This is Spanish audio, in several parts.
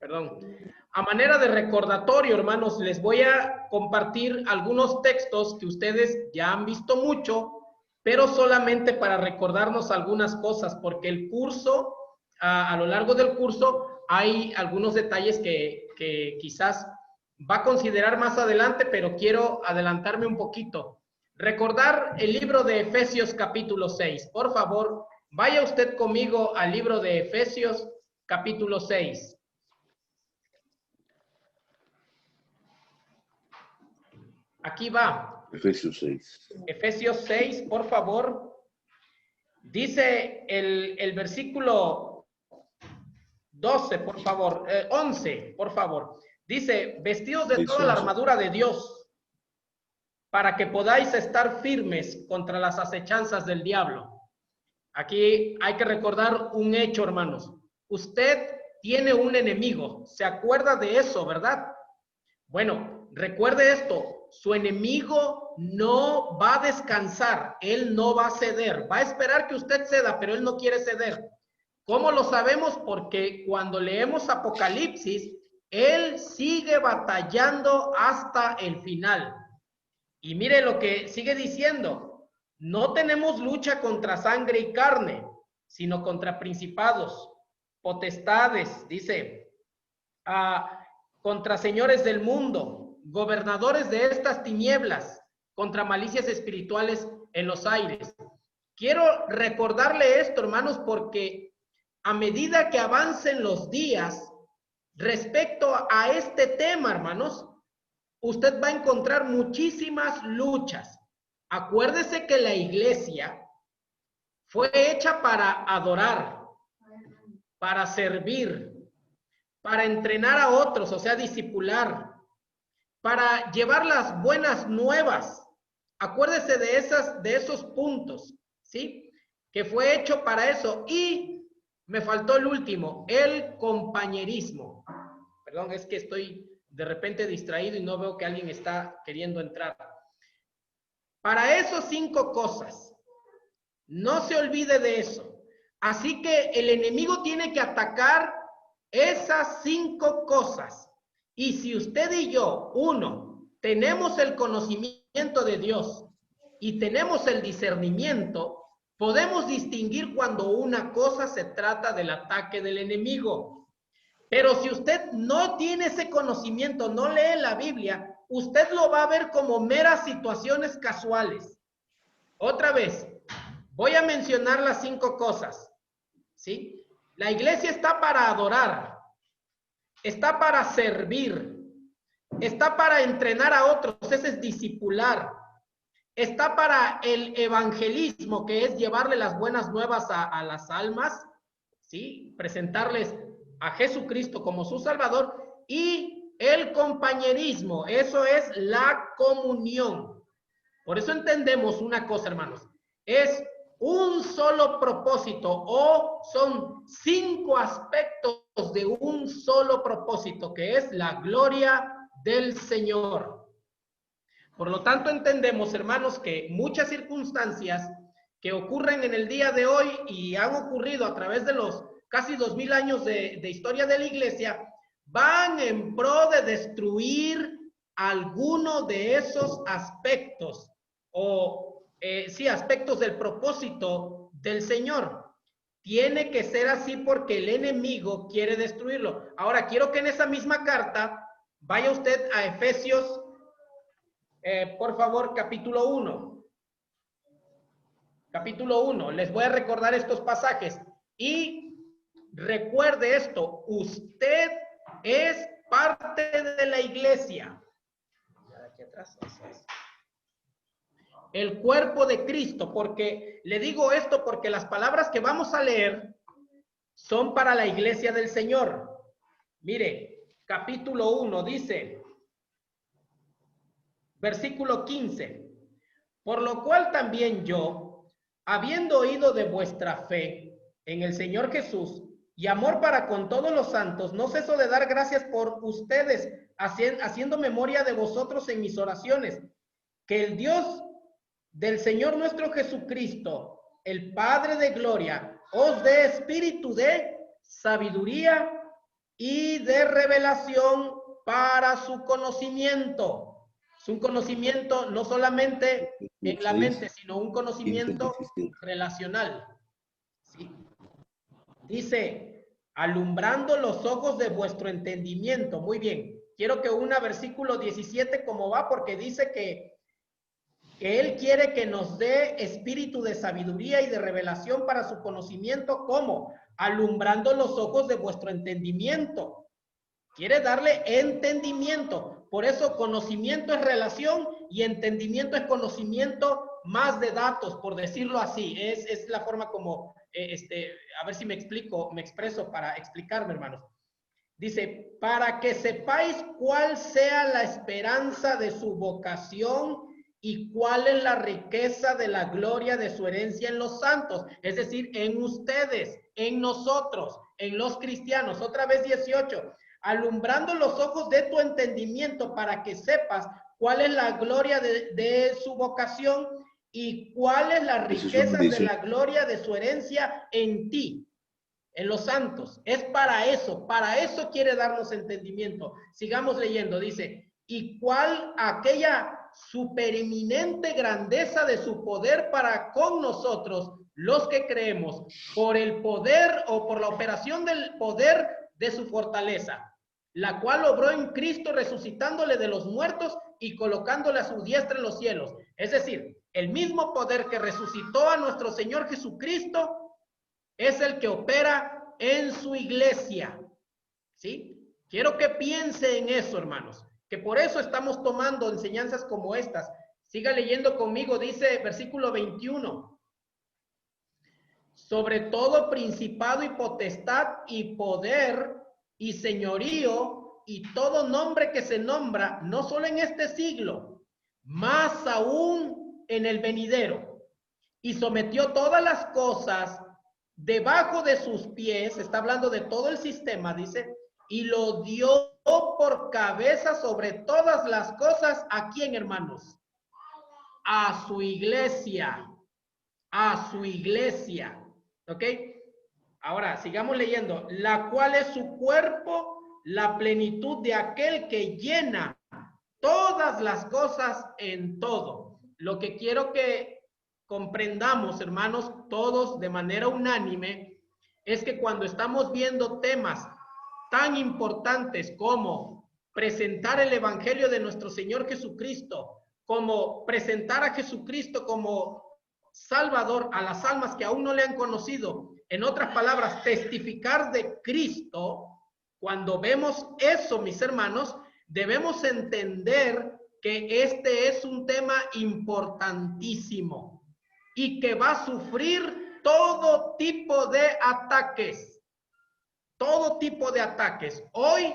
perdón. A manera de recordatorio, hermanos, les voy a compartir algunos textos que ustedes ya han visto mucho, pero solamente para recordarnos algunas cosas, porque el curso, a lo largo del curso, hay algunos detalles que quizás va a considerar más adelante, pero quiero adelantarme un poquito. Recordar el libro de Efesios capítulo 6. Por favor, vaya usted conmigo al libro de Efesios capítulo 6. Aquí va. Efesios 6. Efesios 6, por favor. Dice el versículo 12, por favor. 11, por favor. Dice, vestidos de toda la armadura de Dios, para que podáis estar firmes contra las acechanzas del diablo. Aquí hay que recordar un hecho, hermanos. Usted tiene un enemigo. ¿Se acuerda de eso, verdad? Bueno, recuerde esto. Su enemigo no va a descansar. Él no va a ceder. Va a esperar que usted ceda, pero él no quiere ceder. ¿Cómo lo sabemos? Porque cuando leemos Apocalipsis, él sigue batallando hasta el final. Y mire lo que sigue diciendo. No tenemos lucha contra sangre y carne, sino contra principados, potestades, dice, contra señores del mundo, gobernadores de estas tinieblas, contra malicias espirituales en los aires. Quiero recordarle esto, hermanos, porque a medida que avancen los días, respecto a este tema, hermanos, usted va a encontrar muchísimas luchas. Acuérdese que la iglesia fue hecha para adorar, para servir, para entrenar a otros, o sea, discipular, para llevar las buenas nuevas. Acuérdese de esos puntos, ¿sí? Que fue hecho para eso. Y me faltó el último, el compañerismo. Perdón, es que estoy de repente distraído y no veo que alguien está queriendo entrar. Para esos 5 cosas, no se olvide de eso. Así que el enemigo tiene que atacar esas 5 cosas. Y si usted y yo, uno, tenemos el conocimiento de Dios y tenemos el discernimiento, podemos distinguir cuando una cosa se trata del ataque del enemigo. Pero si usted no tiene ese conocimiento, no lee la Biblia, usted lo va a ver como meras situaciones casuales. Otra vez, voy a mencionar las 5 cosas, ¿sí? La iglesia está para adorar, está para servir, está para entrenar a otros, ese es discipular, está para el evangelismo, que es llevarle las buenas nuevas a las almas, ¿sí? Presentarles a Jesucristo como su Salvador, y el compañerismo, eso es la comunión. Por eso entendemos una cosa, hermanos, es un solo propósito, o son 5 aspectos de un solo propósito, que es la gloria del Señor. Por lo tanto, entendemos, hermanos, que muchas circunstancias que ocurren en el día de hoy y han ocurrido a través de los casi 2000 años de historia de la iglesia, van en pro de destruir alguno de esos aspectos, o sí, aspectos del propósito del Señor. Tiene que ser así porque el enemigo quiere destruirlo. Ahora, quiero que en esa misma carta vaya usted a Efesios, por favor, capítulo 1. Capítulo 1. Les voy a recordar estos pasajes. Y recuerde esto, usted es parte de la iglesia. Aquí atrás, el cuerpo de Cristo, porque le digo esto porque las palabras que vamos a leer son para la iglesia del Señor. Mire, capítulo 1 dice, versículo 15, por lo cual también yo, habiendo oído de vuestra fe en el Señor Jesús y amor para con todos los santos, no ceso de dar gracias por ustedes, haciendo memoria de vosotros en mis oraciones, que el Dios del Señor nuestro Jesucristo, el Padre de gloria, os dé espíritu de sabiduría y de revelación para su conocimiento. Es un conocimiento no solamente en la mente, sino un conocimiento relacional. ¿Sí? Dice, alumbrando los ojos de vuestro entendimiento. Muy bien. Quiero que una versículo 17 como va, porque dice que Él quiere que nos dé espíritu de sabiduría y de revelación para su conocimiento. ¿Cómo? Alumbrando los ojos de vuestro entendimiento. Quiere darle entendimiento. Por eso conocimiento es relación y entendimiento es conocimiento más de datos, por decirlo así. Es la forma como, a ver si me explico, me expreso para explicarme, hermanos. Dice, para que sepáis cuál sea la esperanza de su vocación y cuál es la riqueza de la gloria de su herencia en los santos, es decir, en ustedes, en nosotros, en los cristianos. Otra vez 18, alumbrando los ojos de tu entendimiento para que sepas cuál es la gloria de su vocación y cuál es la riqueza de la gloria de su herencia en ti, en los santos. Es para eso quiere darnos entendimiento. Sigamos leyendo, dice, y cuál aquella supereminente grandeza de su poder para con nosotros, los que creemos, por el poder o por la operación del poder de su fortaleza, la cual obró en Cristo resucitándole de los muertos y colocándole a su diestra en los cielos. Es decir, el mismo poder que resucitó a nuestro Señor Jesucristo es el que opera en su iglesia. ¿Sí? Quiero que piense en eso, hermanos, que por eso estamos tomando enseñanzas como estas. Siga leyendo conmigo, dice versículo 21. Sobre todo principado y potestad y poder y señorío y todo nombre que se nombra, no solo en este siglo, más aún en el venidero. Y sometió todas las cosas debajo de sus pies, está hablando de todo el sistema, dice, y lo dio por cabeza sobre todas las cosas. ¿A quién, hermanos? A su iglesia, ¿ok? Ahora, sigamos leyendo, la cual es su cuerpo, la plenitud de aquel que llena todas las cosas en todo. Lo que quiero que comprendamos, hermanos, todos de manera unánime, es que cuando estamos viendo temas tan importantes como presentar el evangelio de nuestro Señor Jesucristo, como presentar a Jesucristo como Salvador a las almas que aún no le han conocido, en otras palabras, testificar de Cristo, cuando vemos eso, mis hermanos, debemos entender que este es un tema importantísimo y que va a sufrir todo tipo de ataques. Todo tipo de ataques. Hoy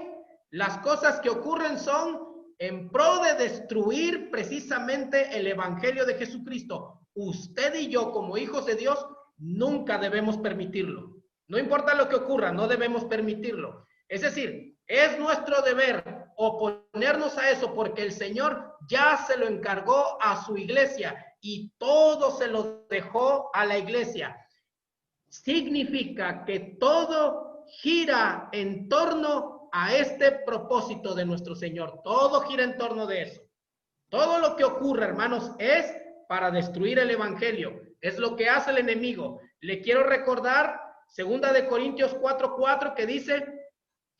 las cosas que ocurren son en pro de destruir precisamente el evangelio de Jesucristo. Usted y yo, como hijos de Dios, nunca debemos permitirlo. No importa lo que ocurra, no debemos permitirlo. Es decir, es nuestro deber oponernos a eso porque el Señor ya se lo encargó a su iglesia y todo se lo dejó a la iglesia. Significa que todo gira en torno a este propósito de nuestro Señor. Todo gira en torno de eso. Todo lo que ocurre, hermanos, es para destruir el evangelio. Es lo que hace el enemigo. Le quiero recordar 2 Corintios 4:4 que dice,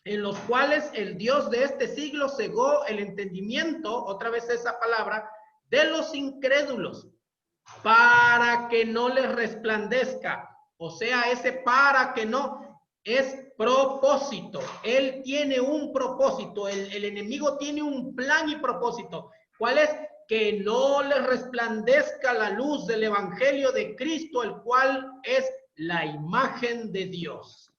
en los cuales el Dios de este siglo cegó el entendimiento, otra vez esa palabra, de los incrédulos, para que no les resplandezca. O sea, ese para que no es propósito. Él tiene un propósito. El enemigo tiene un plan y propósito. ¿Cuál es? Que no les resplandezca la luz del evangelio de Cristo, el cual es la imagen de Dios.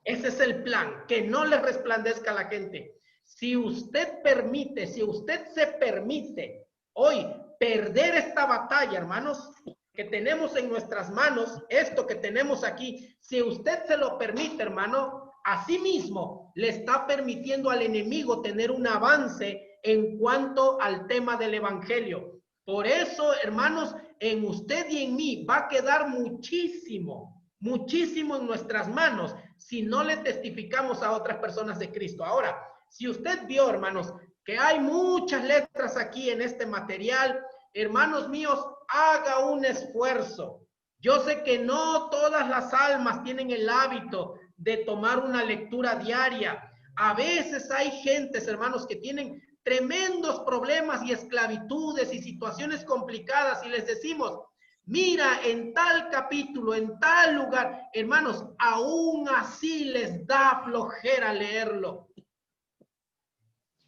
Ese es el plan, que no les resplandezca a la gente. Si usted permite, si usted se permite hoy perder esta batalla, hermanos, que tenemos en nuestras manos, esto que tenemos aquí, si usted se lo permite, hermano, así mismo le está permitiendo al enemigo tener un avance en cuanto al tema del evangelio. Por eso, hermanos, en usted y en mí va a quedar muchísimo muchísimo en nuestras manos si no le testificamos a otras personas de Cristo. Ahora, si usted vio, hermanos, que hay muchas letras aquí en este material, hermanos míos, haga un esfuerzo. Yo sé que no todas las almas tienen el hábito de tomar una lectura diaria. A veces hay gentes, hermanos, que tienen tremendos problemas y esclavitudes y situaciones complicadas y les decimos, mira, en tal capítulo, en tal lugar, hermanos, aún así les da flojera leerlo.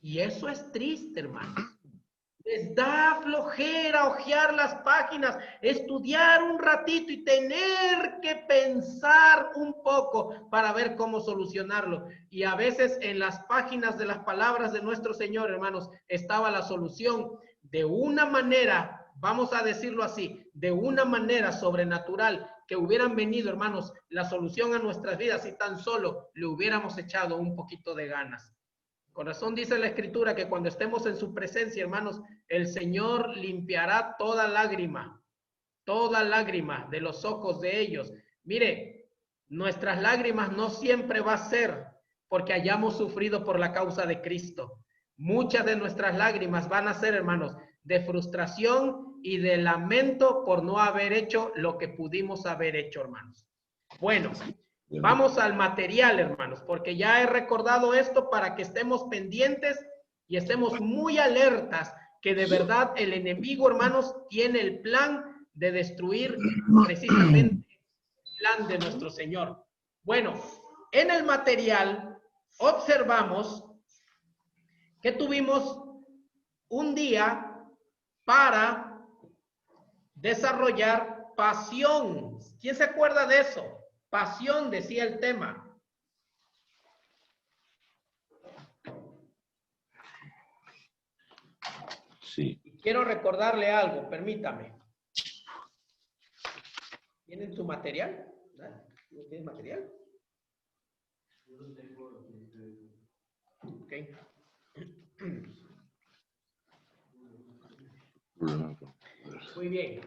Y eso es triste, hermanos. Les da flojera hojear las páginas, estudiar un ratito y tener que pensar un poco para ver cómo solucionarlo. Y a veces en las páginas de las palabras de nuestro Señor, hermanos, estaba la solución de una manera, vamos a decirlo así, de una manera sobrenatural, que hubieran venido, hermanos, la solución a nuestras vidas si tan solo le hubiéramos echado un poquito de ganas. Con razón dice la Escritura que cuando estemos en su presencia, hermanos, el Señor limpiará toda lágrima de los ojos de ellos. Mire, nuestras lágrimas no siempre va a ser porque hayamos sufrido por la causa de Cristo. Muchas de nuestras lágrimas van a ser, hermanos, de frustración y de lamento por no haber hecho lo que pudimos haber hecho, hermanos. Bueno, vamos al material, hermanos, porque ya he recordado esto para que estemos pendientes y estemos muy alertas que de verdad el enemigo, hermanos, tiene el plan de destruir precisamente el plan de nuestro Señor. Bueno, en el material observamos que tuvimos un día para desarrollar pasión. ¿Quién se acuerda de eso? Pasión, decía el tema. Sí. Quiero recordarle algo, permítame. ¿Tienen su material? ¿No tienen material? Ok. Muy bien.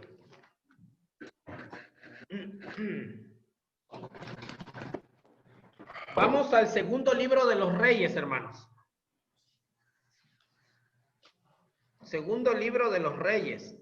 Vamos al segundo libro de los Reyes, hermanos. Segundo libro de los Reyes.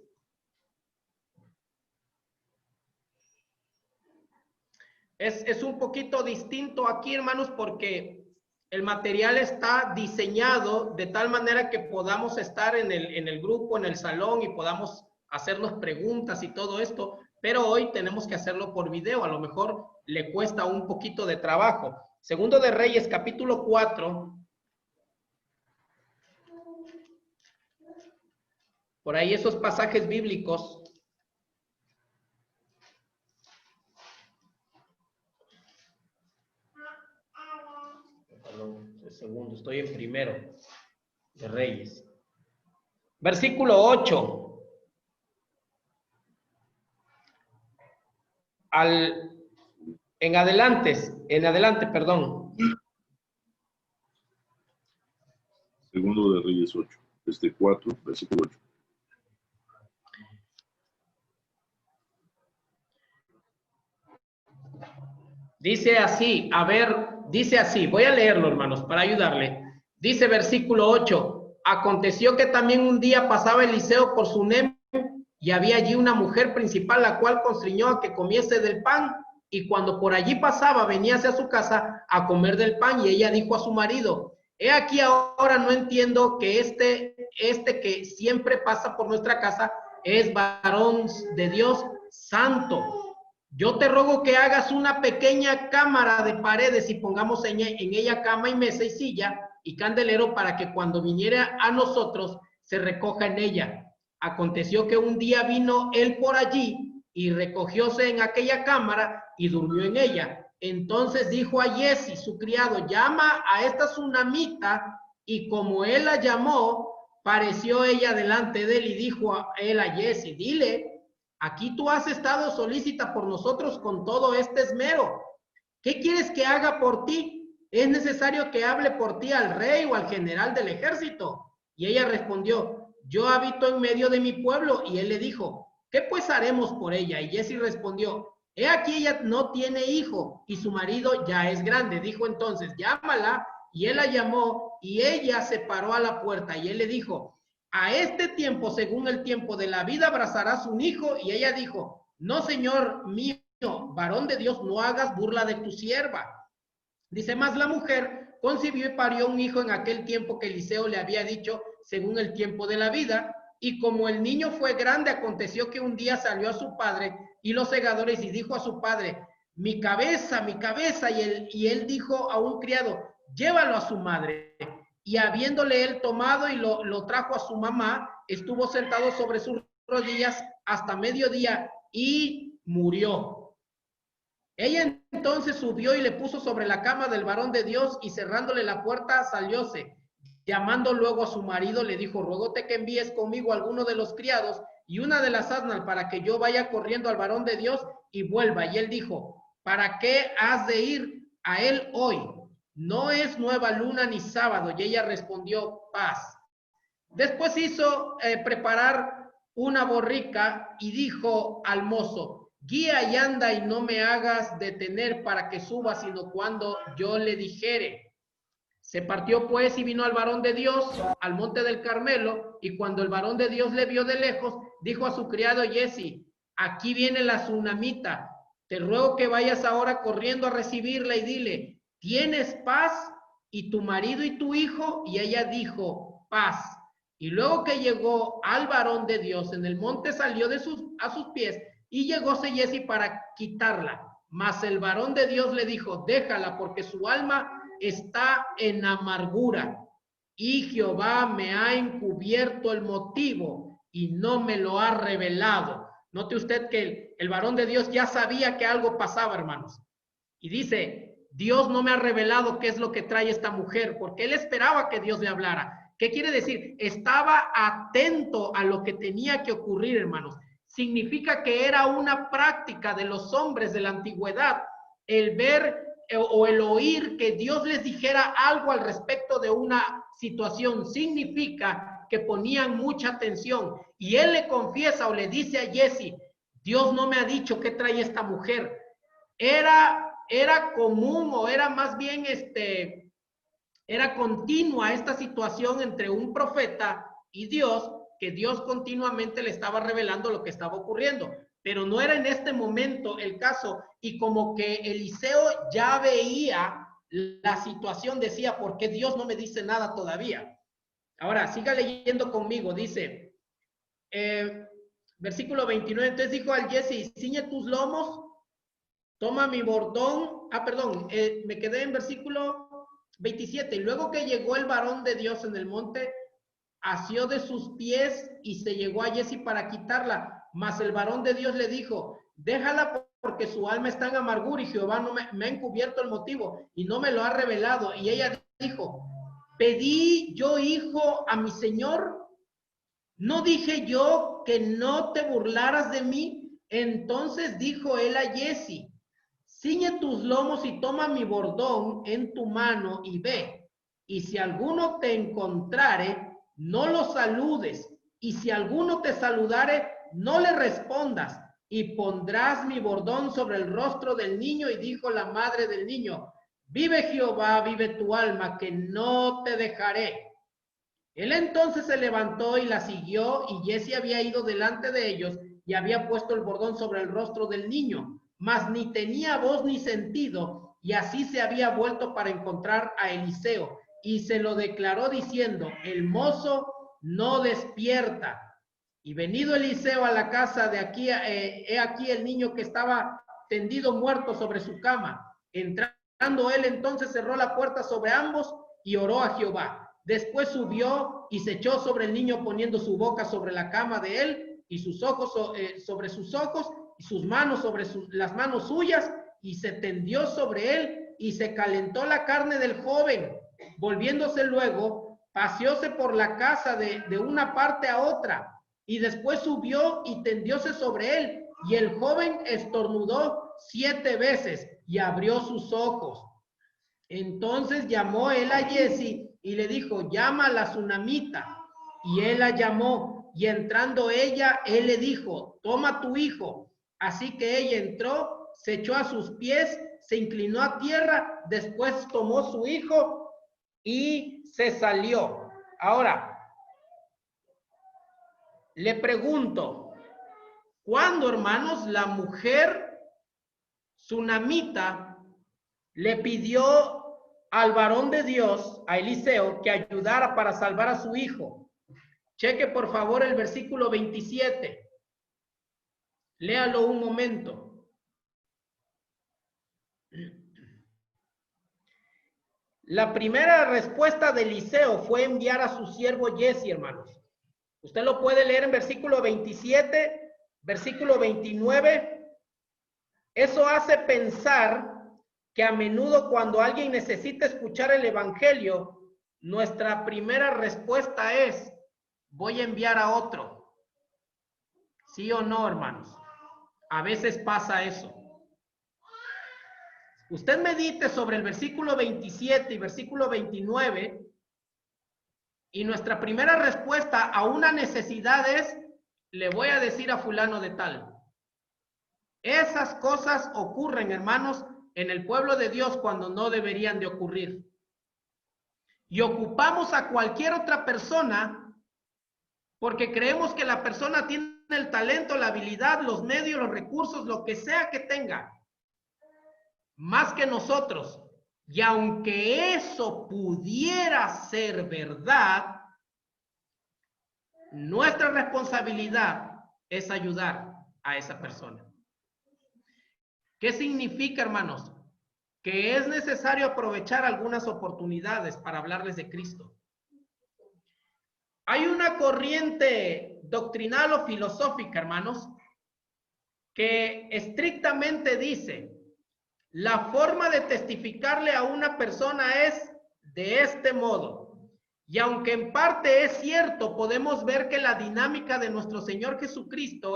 Es un poquito distinto aquí, hermanos, porque el material está diseñado de tal manera que podamos estar en el grupo, en el salón y podamos hacernos preguntas y todo esto, pero hoy tenemos que hacerlo por video, a lo mejor le cuesta un poquito de trabajo. Segundo de Reyes, capítulo 4. Por ahí esos pasajes bíblicos. Perdón, segundo, estoy en primero de Reyes. Versículo 8. En adelante, perdón. Segundo de Reyes 8, 4, versículo 8. Dice así, dice así, voy a leerlo, hermanos, para ayudarle. Dice versículo 8, aconteció que también un día pasaba Eliseo por Sunem y había allí una mujer principal, la cual constriñó a que comiese del pan, y cuando por allí pasaba, veníase a su casa a comer del pan, y ella dijo a su marido, he aquí ahora no entiendo que este que siempre pasa por nuestra casa es varón de Dios santo. Yo te ruego que hagas una pequeña cámara de paredes y pongamos en ella cama y mesa y silla y candelero para que cuando viniera a nosotros se recoja en ella. Aconteció que un día vino él por allí y recogióse en aquella cámara y durmió en ella. Entonces dijo a Jesse, su criado, llama a esta sunamita, y como él la llamó, pareció ella delante de él y dijo a él a Jesse, dile, aquí tú has estado solícita por nosotros con todo este esmero. ¿Qué quieres que haga por ti? ¿Es necesario que hable por ti al rey o al general del ejército? Y ella respondió, yo habito en medio de mi pueblo. Y él le dijo, ¿qué pues haremos por ella? Y Jesse respondió, he aquí ella no tiene hijo y su marido ya es grande. Dijo entonces, llámala. Y él la llamó y ella se paró a la puerta y él le dijo, a este tiempo, según el tiempo de la vida, abrazarás un hijo. Y ella dijo, no, señor mío, varón de Dios, no hagas burla de tu sierva. Dice, más la mujer concibió y parió un hijo en aquel tiempo que Eliseo le había dicho, según el tiempo de la vida. Y como el niño fue grande, aconteció que un día salió a su padre y los segadores y dijo a su padre, mi cabeza, mi cabeza. Y él dijo a un criado, llévalo a su madre. Y habiéndole él tomado y lo trajo a su mamá, estuvo sentado sobre sus rodillas hasta mediodía y murió. Ella entonces subió y le puso sobre la cama del varón de Dios y cerrándole la puerta salióse. Llamando luego a su marido le dijo, ruégote que envíes conmigo a alguno de los criados y una de las asnas para que yo vaya corriendo al varón de Dios y vuelva. Y él dijo, ¿para qué has de ir a él hoy? No es nueva luna ni sábado. Y ella respondió, paz. Después hizo preparar una borrica y dijo al mozo, guía y anda y no me hagas detener para que suba, sino cuando yo le dijere. Se partió pues y vino al varón de Dios al monte del Carmelo, y cuando el varón de Dios le vio de lejos, dijo a su criado Jesse, aquí viene la tsunamita, te ruego que vayas ahora corriendo a recibirla y dile, ¿tienes paz? ¿Y tu marido y tu hijo? Y ella dijo, paz. Y luego que llegó al varón de Dios en el monte, salió a sus pies y llegóse Jesse para quitarla. Mas el varón de Dios le dijo, déjala porque su alma está en amargura y Jehová me ha encubierto el motivo y no me lo ha revelado. Note usted que el varón de Dios ya sabía que algo pasaba, hermanos. Y dice, Dios no me ha revelado qué es lo que trae esta mujer, porque él esperaba que Dios le hablara. ¿Qué quiere decir? Estaba atento a lo que tenía que ocurrir, hermanos. Significa que era una práctica de los hombres de la antigüedad el ver o el oír que Dios les dijera algo al respecto de una situación. Significa que ponían mucha atención. Y él le confiesa o le dice a Jesse, Dios no me ha dicho qué trae esta mujer. Era común o era más bien era continua esta situación entre un profeta y Dios, que Dios continuamente le estaba revelando lo que estaba ocurriendo, pero no era en este momento el caso, y como que Eliseo ya veía la situación, decía, ¿por qué Dios no me dice nada todavía? Ahora, siga leyendo conmigo, dice, versículo 29, entonces dijo al Jesse, ciñe tus lomos, toma mi bordón, me quedé en versículo 27, y luego que llegó el varón de Dios en el monte, asió de sus pies y se llegó a Jesse para quitarla, mas el varón de Dios le dijo, déjala porque su alma está en amargura y Jehová no me ha encubierto el motivo y no me lo ha revelado. Y ella dijo, pedí yo hijo a mi señor, ¿no dije yo que no te burlaras de mí? Entonces dijo él a Jesse, ciñe tus lomos y toma mi bordón en tu mano y ve. Y si alguno te encontrare, no lo saludes. Y si alguno te saludare, no le respondas. Y pondrás mi bordón sobre el rostro del niño. Y dijo la madre del niño, vive Jehová, vive tu alma, que no te dejaré. Él entonces se levantó y la siguió, y Jesse había ido delante de ellos y había puesto el bordón sobre el rostro del niño, mas ni tenía voz ni sentido, y así se había vuelto para encontrar a Eliseo, y se lo declaró diciendo, el mozo no despierta. Y venido Eliseo a la casa de aquí, he aquí el niño que estaba tendido muerto sobre su cama. Entrando él entonces cerró la puerta sobre ambos y oró a Jehová. Después subió y se echó sobre el niño poniendo su boca sobre la cama de él y sus ojos sobre sus ojos y sus manos sobre las manos suyas, y se tendió sobre él y se calentó la carne del joven. Volviéndose luego, paseóse por la casa de una parte a otra, y después subió y tendióse sobre él, y el joven estornudó 7 veces y abrió sus ojos. Entonces llamó él a Jesse y le dijo, llama a la tsunamita. Y él la llamó, y entrando ella, él le dijo, toma tu hijo. Así que ella entró, se echó a sus pies, se inclinó a tierra, después tomó su hijo y se salió. Ahora, le pregunto, ¿cuándo, hermanos, la mujer sunamita le pidió al varón de Dios, a Eliseo, que ayudara para salvar a su hijo? Cheque por favor el versículo 27. Léalo un momento. La primera respuesta de Eliseo fue enviar a su siervo Jesse, hermanos. Usted lo puede leer en versículo 27, versículo 29. Eso hace pensar que a menudo cuando alguien necesita escuchar el evangelio, nuestra primera respuesta es: voy a enviar a otro. ¿Sí o no, hermanos? A veces pasa eso. Usted medite sobre el versículo 27 y versículo 29 y nuestra primera respuesta a una necesidad es: le voy a decir a fulano de tal. Esas cosas ocurren, hermanos, en el pueblo de Dios cuando no deberían de ocurrir. Y ocupamos a cualquier otra persona porque creemos que la persona tiene el talento, la habilidad, los medios, los recursos, lo que sea que tenga, más que nosotros. Y aunque eso pudiera ser verdad, nuestra responsabilidad es ayudar a esa persona. ¿Qué significa, hermanos? Que es necesario aprovechar algunas oportunidades para hablarles de Cristo. Hay una corriente doctrinal o filosófica, hermanos, que estrictamente dice: la forma de testificarle a una persona es de este modo. Y aunque en parte es cierto, podemos ver que la dinámica de nuestro Señor Jesucristo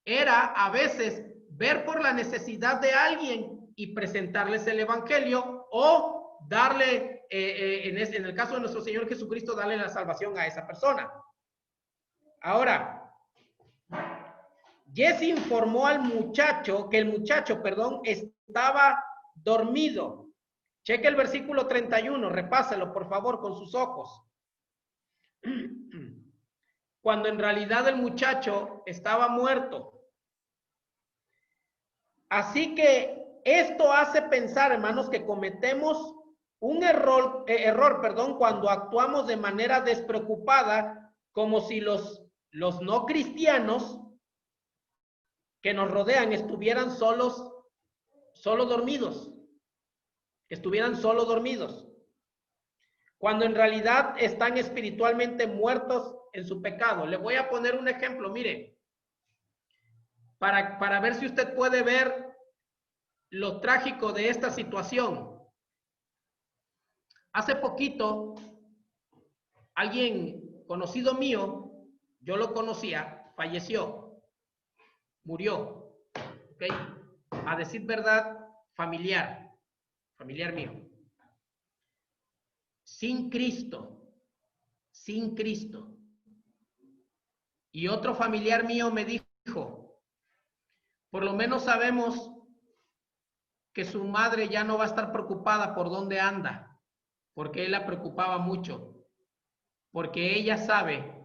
era a veces ver por la necesidad de alguien y presentarles el evangelio, o darle, en el caso de nuestro Señor Jesucristo, darle la salvación a esa persona. Ahora, Jesse informó al muchacho que el muchacho, estaba dormido. Cheque el versículo 31, repáselo por favor con sus ojos. Cuando en realidad el muchacho estaba muerto. Así que esto hace pensar, hermanos, que cometemos un error, cuando actuamos de manera despreocupada, como si los no cristianos que nos rodean estuvieran solo dormidos. Estuvieran solo dormidos. Cuando en realidad están espiritualmente muertos en su pecado. Le voy a poner un ejemplo, mire. Para ver si usted puede ver lo trágico de esta situación. Hace poquito, alguien conocido mío, yo lo conocía, falleció, murió, ¿ok? A decir verdad, familiar mío. Sin Cristo. Y otro familiar mío me dijo: por lo menos sabemos que su madre ya no va a estar preocupada por dónde anda, porque él la preocupaba mucho, porque ella sabe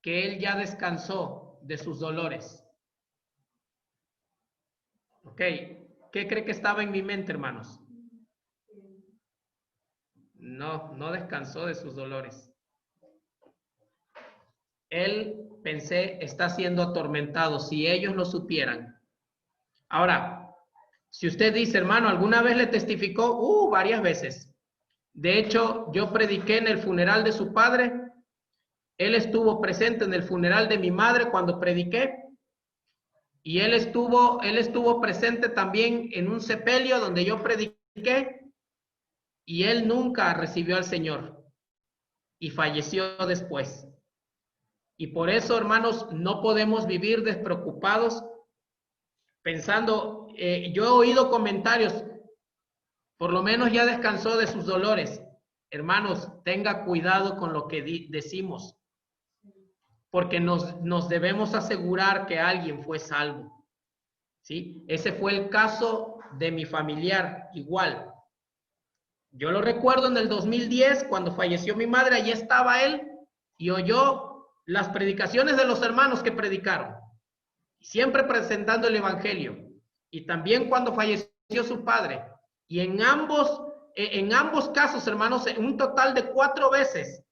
que él ya descansó de sus dolores. ¿Ok? ¿Qué cree que estaba en mi mente, hermanos? No descansó de sus dolores. Él, pensé, está siendo atormentado. Si ellos lo supieran. Ahora, si usted dice, hermano, ¿alguna vez le testificó? Varias veces. De hecho, yo prediqué en el funeral de su padre. Él estuvo presente en el funeral de mi madre cuando prediqué. Y él estuvo presente también en un sepelio donde yo prediqué. Y él nunca recibió al Señor. Y falleció después. Y por eso, hermanos, no podemos vivir despreocupados pensando, yo he oído comentarios, por lo menos ya descansó de sus dolores. Hermanos, tenga cuidado con lo que decimos, porque nos debemos asegurar que alguien fue salvo. ¿sí? Ese fue el caso de mi familiar, igual. Yo lo recuerdo en el 2010, cuando falleció mi madre, allí estaba él y oyó las predicaciones de los hermanos que predicaron, siempre presentando el evangelio. Y también cuando falleció su padre. Y en ambos casos, hermanos, un total de 4 veces,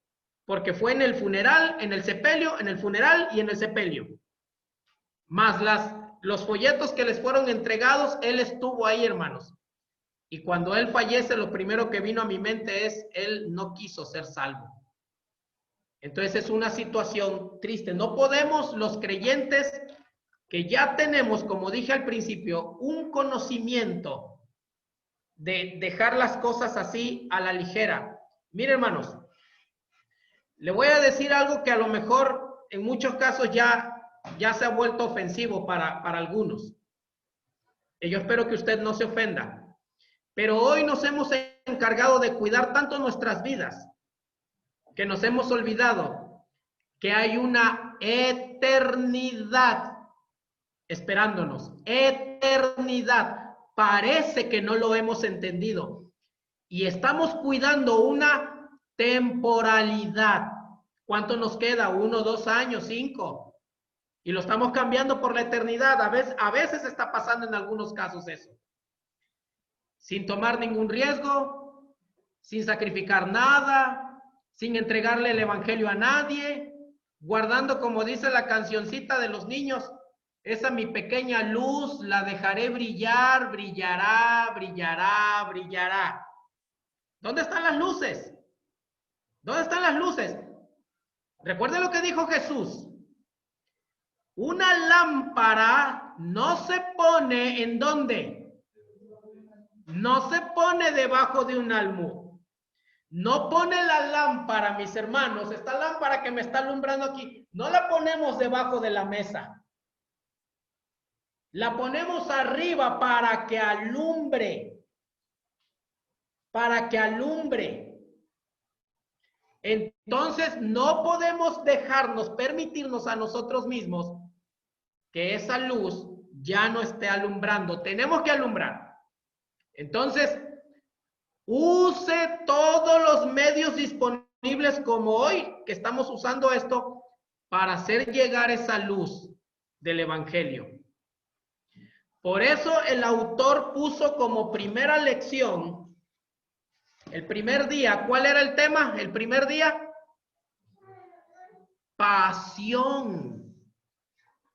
porque fue en el funeral, en el sepelio, en el funeral y en el sepelio. Más los folletos que les fueron entregados, él estuvo ahí, hermanos. Y cuando él fallece, lo primero que vino a mi mente es, él no quiso ser salvo. Entonces es una situación triste. No podemos, los creyentes que ya tenemos, como dije al principio, un conocimiento de dejar las cosas así a la ligera. Mire, hermanos, le voy a decir algo que a lo mejor en muchos casos ya se ha vuelto ofensivo para algunos. Y yo espero que usted no se ofenda. Pero hoy nos hemos encargado de cuidar tanto nuestras vidas que nos hemos olvidado que hay una eternidad esperándonos. Eternidad. Parece que no lo hemos entendido. Y estamos cuidando una temporalidad. ¿Cuánto nos queda? 1, 2 años, 5. Y lo estamos cambiando por la eternidad. A veces está pasando en algunos casos eso. Sin tomar ningún riesgo, sin sacrificar nada, sin entregarle el evangelio a nadie, guardando, como dice la cancioncita de los niños, esa mi pequeña luz, la dejaré brillar, brillará, brillará, brillará. ¿Dónde están las luces? ¿Dónde están las luces? Recuerde lo que dijo Jesús. Una lámpara no se pone ¿en dónde? No se pone debajo de un almud. No pone la lámpara, mis hermanos, esta lámpara que me está alumbrando aquí, no la ponemos debajo de la mesa. La ponemos arriba para que alumbre. Para que alumbre. Entonces, no podemos permitirnos a nosotros mismos que esa luz ya no esté alumbrando. Tenemos que alumbrar. Entonces, use todos los medios disponibles como hoy que estamos usando esto para hacer llegar esa luz del evangelio. Por eso el autor puso como primera lección, el primer día, ¿cuál era el tema? El primer día, pasión.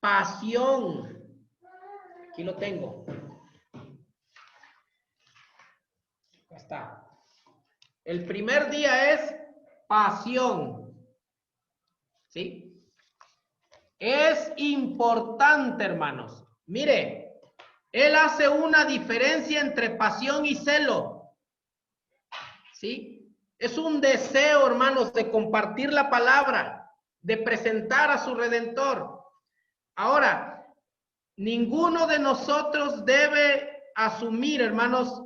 Pasión. Aquí lo tengo. Acá está. El primer día es pasión. ¿Sí? Es importante, hermanos. Mire, él hace una diferencia entre pasión y celo. ¿Sí? Es un deseo, hermanos, de compartir la palabra, de presentar a su Redentor. Ahora, ninguno de nosotros debe asumir, hermanos,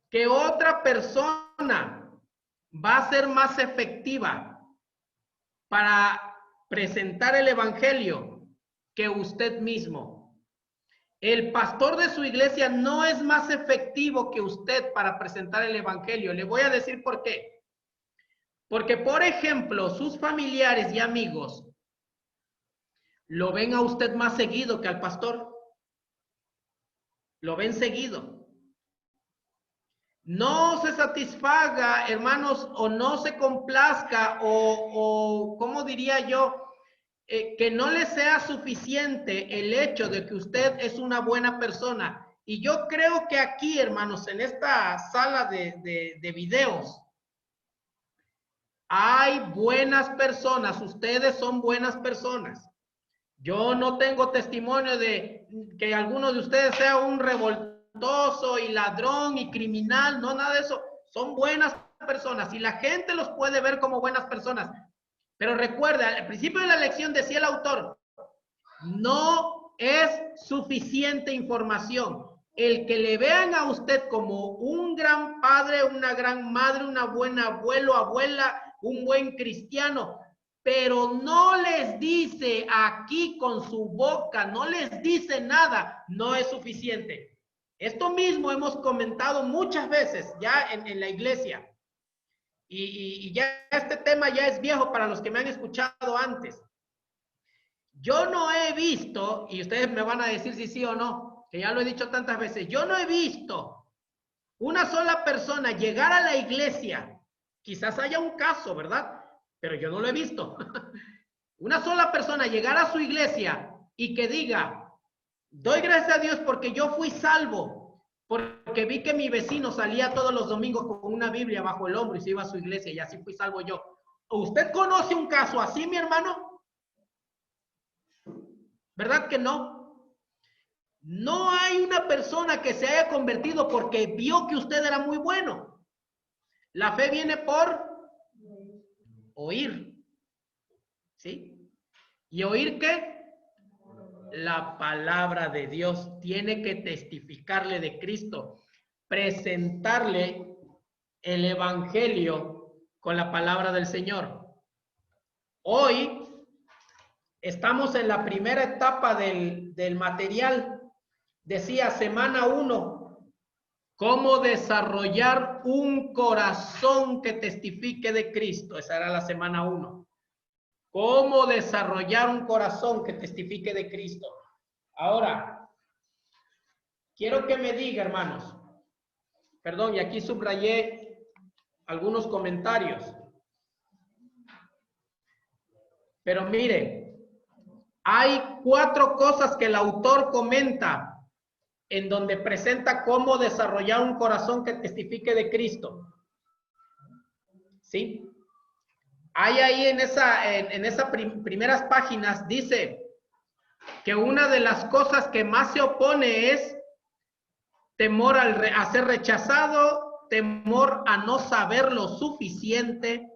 que otra persona va a ser más efectiva para presentar el evangelio que usted mismo. El pastor de su iglesia no es más efectivo que usted para presentar el evangelio. Le voy a decir por qué. Porque, por ejemplo, sus familiares y amigos lo ven a usted más seguido que al pastor. Lo ven seguido. No se satisfaga, hermanos, o no se complazca, o ¿cómo diría yo? Que no le sea suficiente el hecho de que usted es una buena persona. Y yo creo que aquí, hermanos, en esta sala de videos, hay buenas personas. Ustedes son buenas personas. Yo no tengo testimonio de que alguno de ustedes sea un revoltoso y ladrón y criminal. No, nada de eso. Son buenas personas y la gente los puede ver como buenas personas. Pero recuerda, al principio de la lección decía el autor, no es suficiente información. El que le vean a usted como un gran padre, una gran madre, una buena abuelo, abuela, un buen cristiano, pero no les dice aquí con su boca, no les dice nada, no es suficiente. Esto mismo hemos comentado muchas veces ya en la iglesia. Y ya este tema ya es viejo para los que me han escuchado antes. Yo no he visto, y ustedes me van a decir si sí o no, que ya lo he dicho tantas veces, yo no he visto una sola persona llegar a la iglesia, quizás haya un caso, ¿verdad? Pero yo no lo he visto. Una sola persona llegar a su iglesia y que diga, doy gracias a Dios porque yo fui salvo, porque vi que mi vecino salía todos los domingos con una Biblia bajo el hombro y se iba a su iglesia y así fui salvo yo. ¿Usted conoce un caso así, mi hermano? ¿Verdad que no? No hay una persona que se haya convertido porque vio que usted era muy bueno. La fe viene por oír. ¿Sí? ¿Y oír qué? La palabra de Dios. Tiene que testificarle de Cristo, presentarle el evangelio con la palabra del Señor. Hoy estamos en la primera etapa del material. Decía semana 1, cómo desarrollar un corazón que testifique de Cristo. Esa era la semana 1. Cómo desarrollar un corazón que testifique de Cristo. Ahora, quiero que me diga, hermanos, perdón, y aquí subrayé algunos comentarios. Pero mire, hay 4 cosas que el autor comenta en donde presenta cómo desarrollar un corazón que testifique de Cristo. ¿Sí? Hay ahí en esas primeras páginas, dice que una de las cosas que más se opone es temor a ser rechazado, temor a no saber lo suficiente,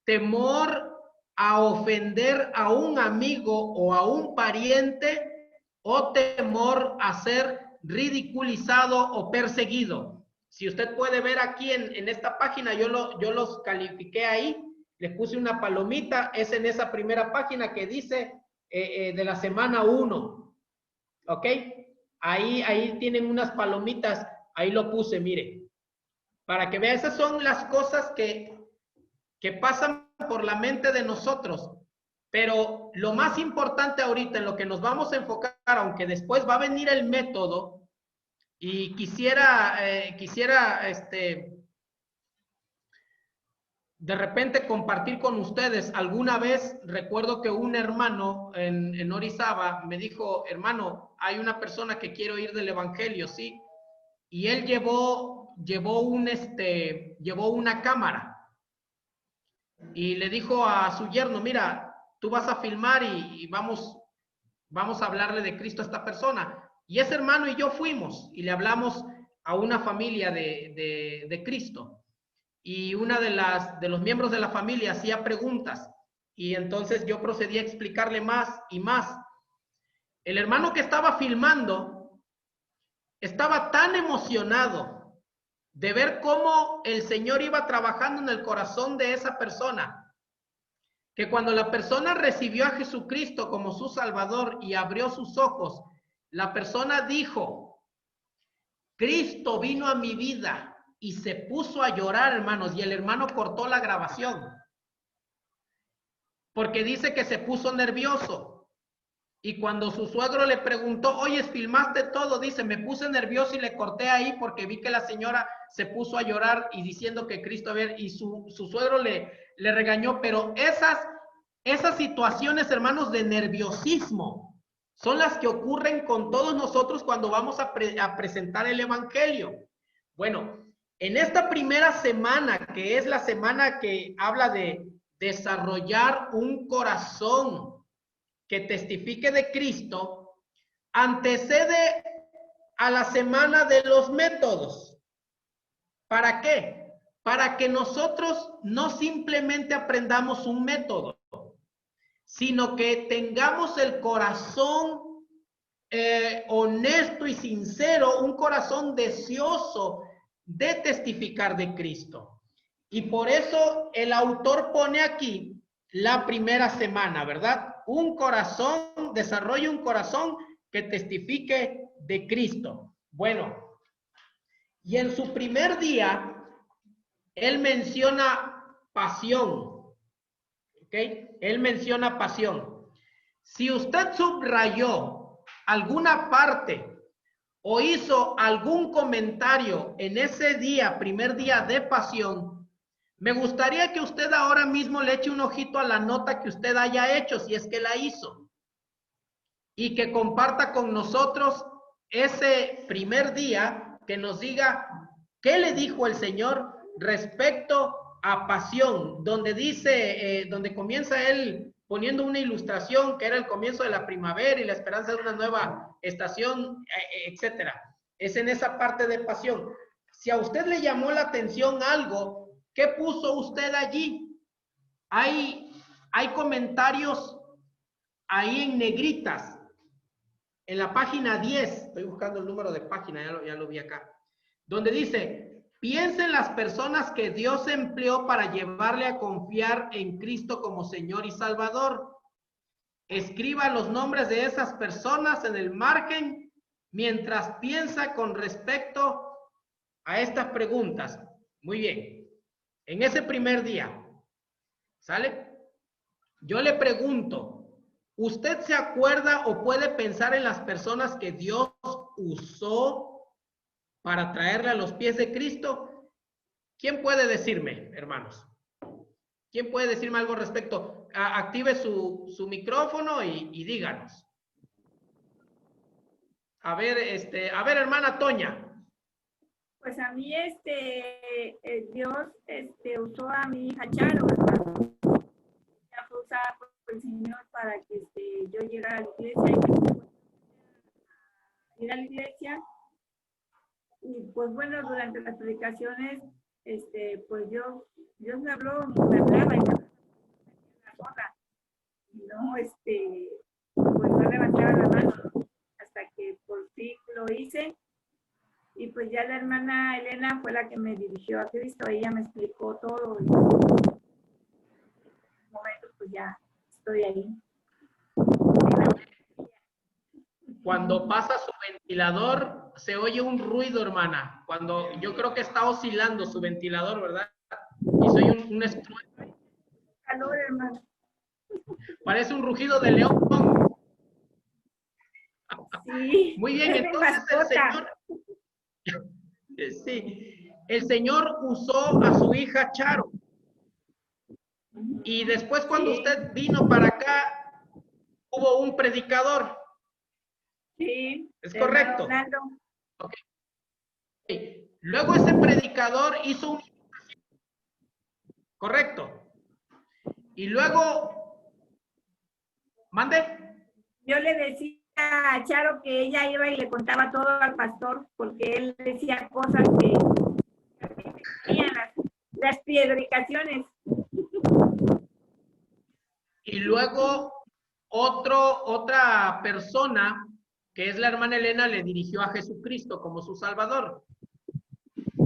temor a ofender a un amigo o a un pariente, o temor a ser ridiculizado o perseguido. Si usted puede ver aquí en esta página, yo los califiqué ahí, les puse una palomita, es en esa primera página que dice de la semana 1, ¿ok? Ahí tienen unas palomitas, ahí lo puse, mire, para que vean, esas son las cosas que pasan por la mente de nosotros, pero lo más importante ahorita en lo que nos vamos a enfocar, aunque después va a venir el método, y quisiera de repente compartir con ustedes. Alguna vez recuerdo que un hermano en Orizaba me dijo, hermano, hay una persona que quiere oír del evangelio, ¿sí? Y él llevó una cámara y le dijo a su yerno, mira, tú vas a filmar y vamos a hablarle de Cristo a esta persona. Y ese hermano y yo fuimos y le hablamos a una familia de Cristo. Y una de los miembros de la familia hacía preguntas. Y entonces yo procedí a explicarle más y más. El hermano que estaba filmando estaba tan emocionado de ver cómo el Señor iba trabajando en el corazón de esa persona, que cuando la persona recibió a Jesucristo como su Salvador y abrió sus ojos, la persona dijo, Cristo vino a mi vida, y se puso a llorar, hermanos, y el hermano cortó la grabación, porque dice que se puso nervioso. Y cuando su suegro le preguntó, oye, ¿filmaste todo? Dice, me puse nervioso y le corté ahí porque vi que la señora se puso a llorar y diciendo que Cristo había... Y su suegro le regañó, pero esas situaciones, hermanos, de nerviosismo son las que ocurren con todos nosotros cuando vamos a presentar el evangelio. Bueno, en esta primera semana, que es la semana que habla de desarrollar un corazón que testifique de Cristo, antecede a la semana de los métodos. ¿Para qué? Para que nosotros no simplemente aprendamos un método, sino que tengamos el corazón honesto y sincero, un corazón deseoso de testificar de Cristo. Y por eso el autor pone aquí la primera semana, ¿verdad? Un corazón, desarrolla un corazón que testifique de Cristo. Bueno, y en su primer día, él menciona pasión, ¿ok? Él menciona pasión. Si usted subrayó alguna parte o hizo algún comentario en ese día, primer día de pasión, me gustaría que usted ahora mismo le eche un ojito a la nota que usted haya hecho, si es que la hizo, y que comparta con nosotros ese primer día, que nos diga qué le dijo el Señor respecto a pasión, donde dice, donde comienza él poniendo una ilustración que era el comienzo de la primavera y la esperanza de una nueva estación, etcétera. Es en esa parte de pasión. Si a usted le llamó la atención algo, ¿qué puso usted allí? Hay comentarios ahí en negritas. En la página 10, estoy buscando el número de página, ya lo vi acá, donde dice, piensa en las personas que Dios empleó para llevarle a confiar en Cristo como Señor y Salvador. Escriba los nombres de esas personas en el margen mientras piensa con respecto a estas preguntas. Muy bien. En ese primer día, ¿sale? Yo le pregunto, ¿usted se acuerda o puede pensar en las personas que Dios usó para traerle a los pies de Cristo? ¿Quién puede decirme, hermanos? ¿Quién puede decirme algo al respecto? Active su micrófono y díganos. A ver, hermana Toña. Pues a mí, Dios, usó a mi hija Charo, ¿verdad? Ya fue usada por el Señor para que yo llegara a la iglesia y ir a la iglesia. Y pues bueno, durante las predicaciones, pues Dios me hablaba y me la zorra. No, pues no levantaba la mano hasta que por fin lo hice. Y pues ya la hermana Elena fue la que me dirigió a Cristo, ella me explicó todo y en un momento pues ya estoy ahí. Cuando pasa su ventilador, se oye un ruido, hermana. Cuando yo creo que está oscilando su ventilador, ¿verdad? Y soy un estruendo. Calor, hermano. Parece un rugido de león. Sí, muy bien, entonces el Señor, sí, el Señor usó a su hija Charo. Y después cuando usted vino para acá, hubo un predicador. Sí. ¿Es correcto? Okay. Luego ese predicador hizo un... Correcto. Y luego... ¿Mande? Yo le decía a Charo que ella iba y le contaba todo al pastor, porque él decía cosas que tenían las predicaciones. Y luego otra persona, que es la hermana Elena, le dirigió a Jesucristo como su Salvador.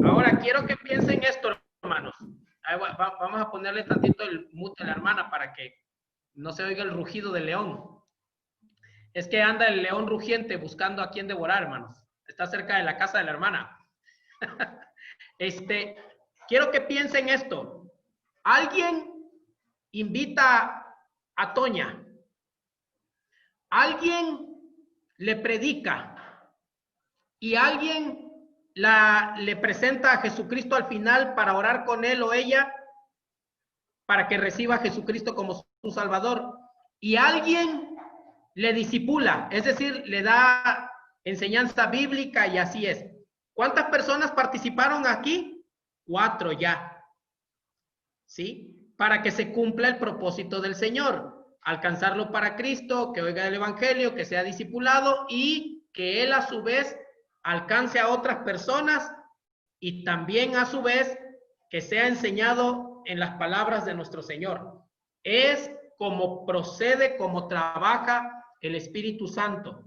Ahora, quiero que piensen esto, hermanos. Vamos a ponerle tantito el mute a la hermana para que no se oiga el rugido del león. Es que anda el león rugiente buscando a quién devorar, hermanos. Está cerca de la casa de la hermana. Quiero que piensen esto. Alguien invita a Toña. Alguien le predica y alguien le presenta a Jesucristo al final para orar con él o ella para que reciba a Jesucristo como su Salvador. Y alguien le discipula, es decir, le da enseñanza bíblica y así es. ¿Cuántas personas participaron aquí? 4 ya. ¿Sí? Para que se cumpla el propósito del Señor. Alcanzarlo para Cristo, que oiga el Evangelio, que sea discipulado y que él a su vez alcance a otras personas y también a su vez que sea enseñado en las palabras de nuestro Señor. Es como procede, como trabaja el Espíritu Santo.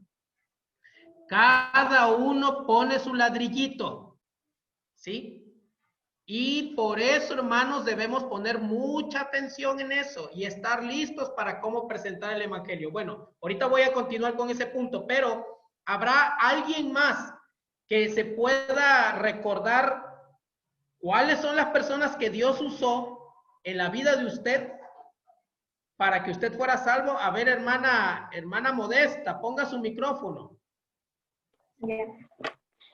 Cada uno pone su ladrillito, ¿sí? Y por eso, hermanos, debemos poner mucha atención en eso y estar listos para cómo presentar el evangelio. Bueno, ahorita voy a continuar con ese punto, pero ¿habrá alguien más que se pueda recordar cuáles son las personas que Dios usó en la vida de usted para que usted fuera salvo? A ver, hermana Modesta, ponga su micrófono. Ya.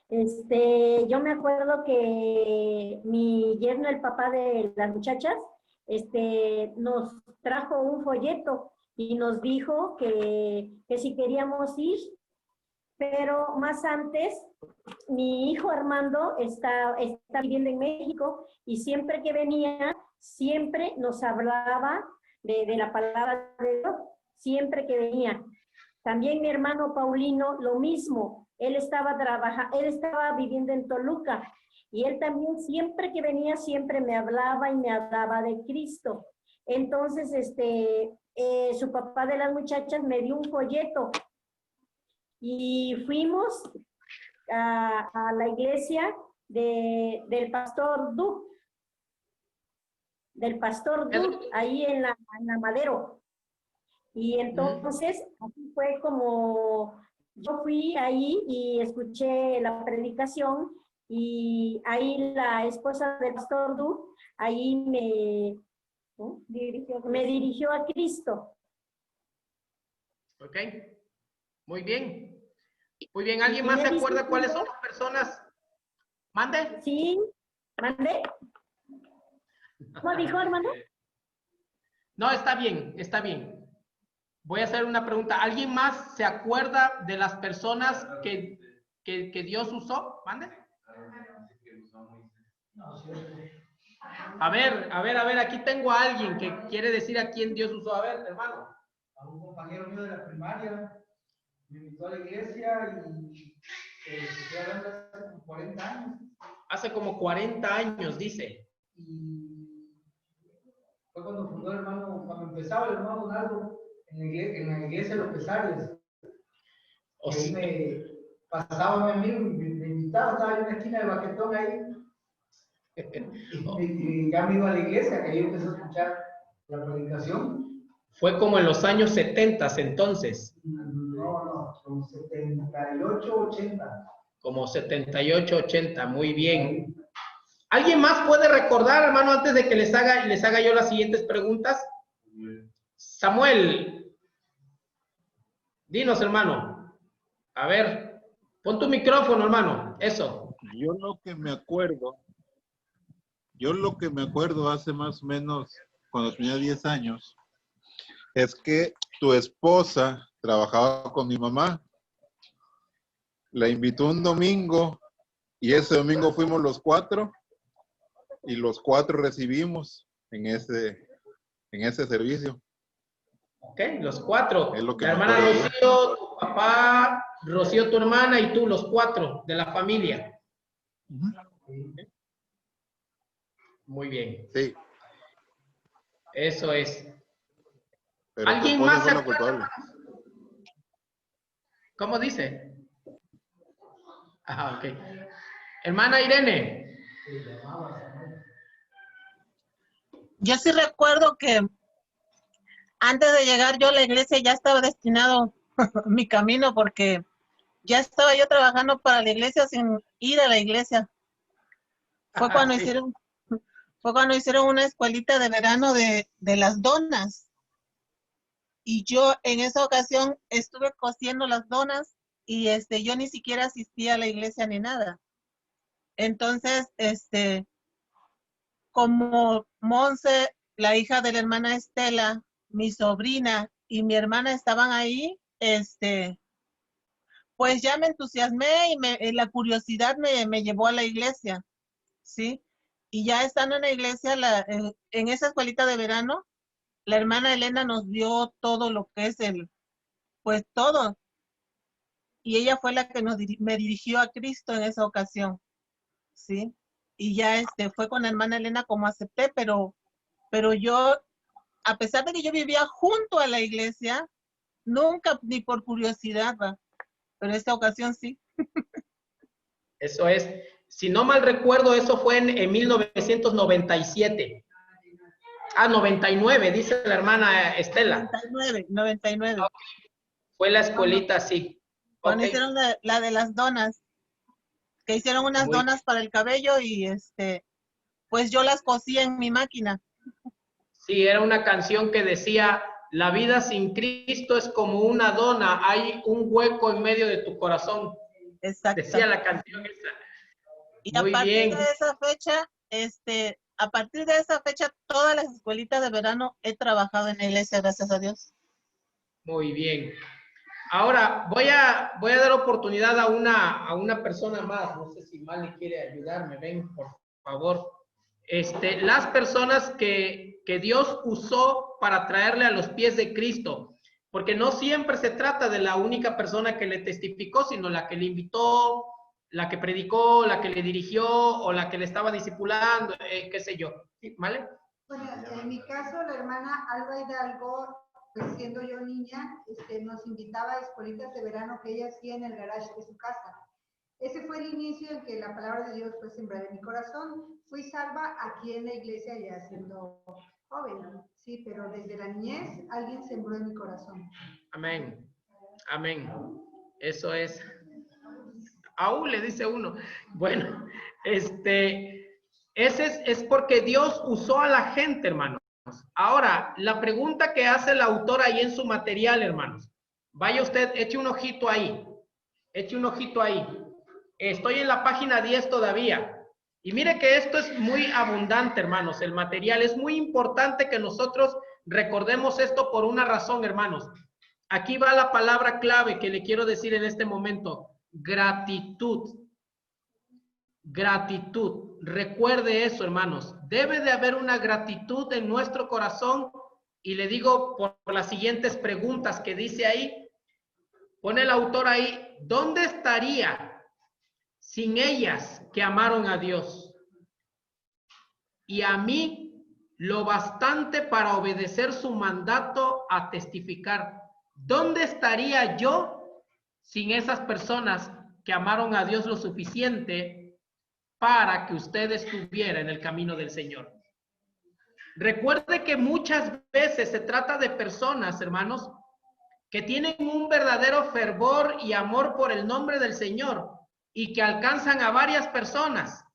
Yo me acuerdo que mi yerno, el papá de las muchachas, nos trajo un folleto y nos dijo que si queríamos ir, pero más antes, mi hijo Armando está viviendo en México y siempre que venía, siempre nos hablaba de la palabra de Dios, siempre que venía. También mi hermano Paulino, lo mismo. Él estaba viviendo en Toluca y él también siempre que venía siempre me hablaba y me hablaba de Cristo. Entonces, su papá de las muchachas me dio un folleto y fuimos a la iglesia del pastor Duc, ahí en la Madero. Y entonces, así fue como yo fui ahí y escuché la predicación y ahí la esposa del pastor Du, ahí me dirigió a Cristo. Ok, muy bien. Muy bien, ¿alguien más se acuerda cuáles son las personas? ¿Mande? Sí, mande. ¿Cómo dijo, hermano? No, está bien, está bien. Voy a hacer una pregunta. ¿Alguien más se acuerda de las personas que Dios usó? ¿Mande? A ver, aquí tengo a alguien que quiere decir a quién Dios usó. A ver, hermano. A un compañero mío de la primaria, me invitó a la iglesia y estoy hablando hace como 40 años. Hace como 40 años, dice. Y fue cuando fundó el hermano, cuando empezaba el hermano Donaldo en la iglesia de los Pesarios. O ahí me pasaba a mí, me invitaba, estaba en una esquina de Baquetón ahí. Y ya me iba a la iglesia, que ahí empezó a escuchar la predicación. Fue como en los años 70 entonces. No, como 78, 80. Como 78, 80, muy bien. ¿Alguien más puede recordar, hermano, antes de que les haga yo las siguientes preguntas? Samuel, dinos, hermano. A ver, pon tu micrófono, hermano. Eso. Yo lo que me acuerdo hace más o menos, cuando tenía 10 años, es que tu esposa trabajaba con mi mamá. La invitó un domingo y ese domingo fuimos los 4 y los 4 recibimos en ese servicio. Ok, los 4. Es lo que la me hermana acuerdo. Rocío, tu papá, Rocío, tu hermana y tú, los 4 de la familia. Muy bien. Sí. Eso es. Pero ¿Alguien tu más esposa se fue la acuerda? culpable. ¿Cómo dice? Ajá, ok. Hermana Irene. Yo sí recuerdo que antes de llegar yo a la iglesia ya estaba destinado mi camino porque ya estaba yo trabajando para la iglesia sin ir a la iglesia. Fue cuando Sí. hicieron una escuelita de verano de las donas. Y yo en esa ocasión estuve cosiendo las donas y yo ni siquiera asistía a la iglesia ni nada. Entonces, como Monse, la hija de la hermana Estela, mi sobrina y mi hermana estaban ahí, pues ya me entusiasmé y la curiosidad me llevó a la iglesia, ¿sí? Y ya estando en la iglesia, en esa escuelita de verano, la hermana Elena nos dio todo lo que es pues todo. Y ella fue la que me dirigió a Cristo en esa ocasión, ¿sí? Y ya fue con la hermana Elena como acepté, pero yo, a pesar de que yo vivía junto a la iglesia, nunca, ni por curiosidad, ¿va? Pero esta ocasión sí. Eso es. Si no mal recuerdo, eso fue en 1997. 99, dice la hermana Estela. 99. Fue la escuelita, sí. Cuando Ok. hicieron la de las donas, que hicieron unas Muy donas para el cabello y pues yo las cosí en mi máquina. Sí, era una canción que decía, la vida sin Cristo es como una dona, hay un hueco en medio de tu corazón. Exacto. Decía la canción esa. Y a Muy partir bien. de esa fecha, todas las escuelitas de verano he trabajado en la iglesia, gracias a Dios. Muy bien. Ahora voy a dar oportunidad a una persona más. No sé si Mali quiere ayudarme. Ven, por favor. Las personas que Dios usó para traerle a los pies de Cristo. Porque no siempre se trata de la única persona que le testificó, sino la que le invitó, la que predicó, la que le dirigió o la que le estaba discipulando, qué sé yo. ¿Sí? ¿Vale? Bueno, en mi caso, la hermana Alba Hidalgo, pues siendo yo niña, nos invitaba a escuelitas de verano que ella hacía en el garage de su casa. Ese fue el inicio en que la palabra de Dios fue sembrada en mi corazón. Fui salva aquí en la iglesia ya siendo joven, sí, pero desde la niñez alguien sembró en mi corazón. Amén. Amén. Eso es. Aún le dice uno. Bueno, ese es porque Dios usó a la gente, hermanos. Ahora, la pregunta que hace el autor ahí en su material, hermanos. Vaya usted, eche un ojito ahí. Eche un ojito ahí. Estoy en la página 10 todavía. Y mire que esto es muy abundante, hermanos. El material es muy importante que nosotros recordemos esto por una razón, hermanos. Aquí va la palabra clave que le quiero decir en este momento. Gratitud. Gratitud. Recuerde eso, hermanos. Debe de haber una gratitud en nuestro corazón. Y le digo por las siguientes preguntas que dice ahí. Pone el autor ahí. ¿Dónde estaría sin ellas que amaron a Dios y a mí lo bastante para obedecer su mandato a testificar? ¿Dónde estaría yo sin esas personas que amaron a Dios lo suficiente para que usted estuviera en el camino del Señor? Recuerde que muchas veces se trata de personas, hermanos, que tienen un verdadero fervor y amor por el nombre del Señor y que alcanzan a varias personas.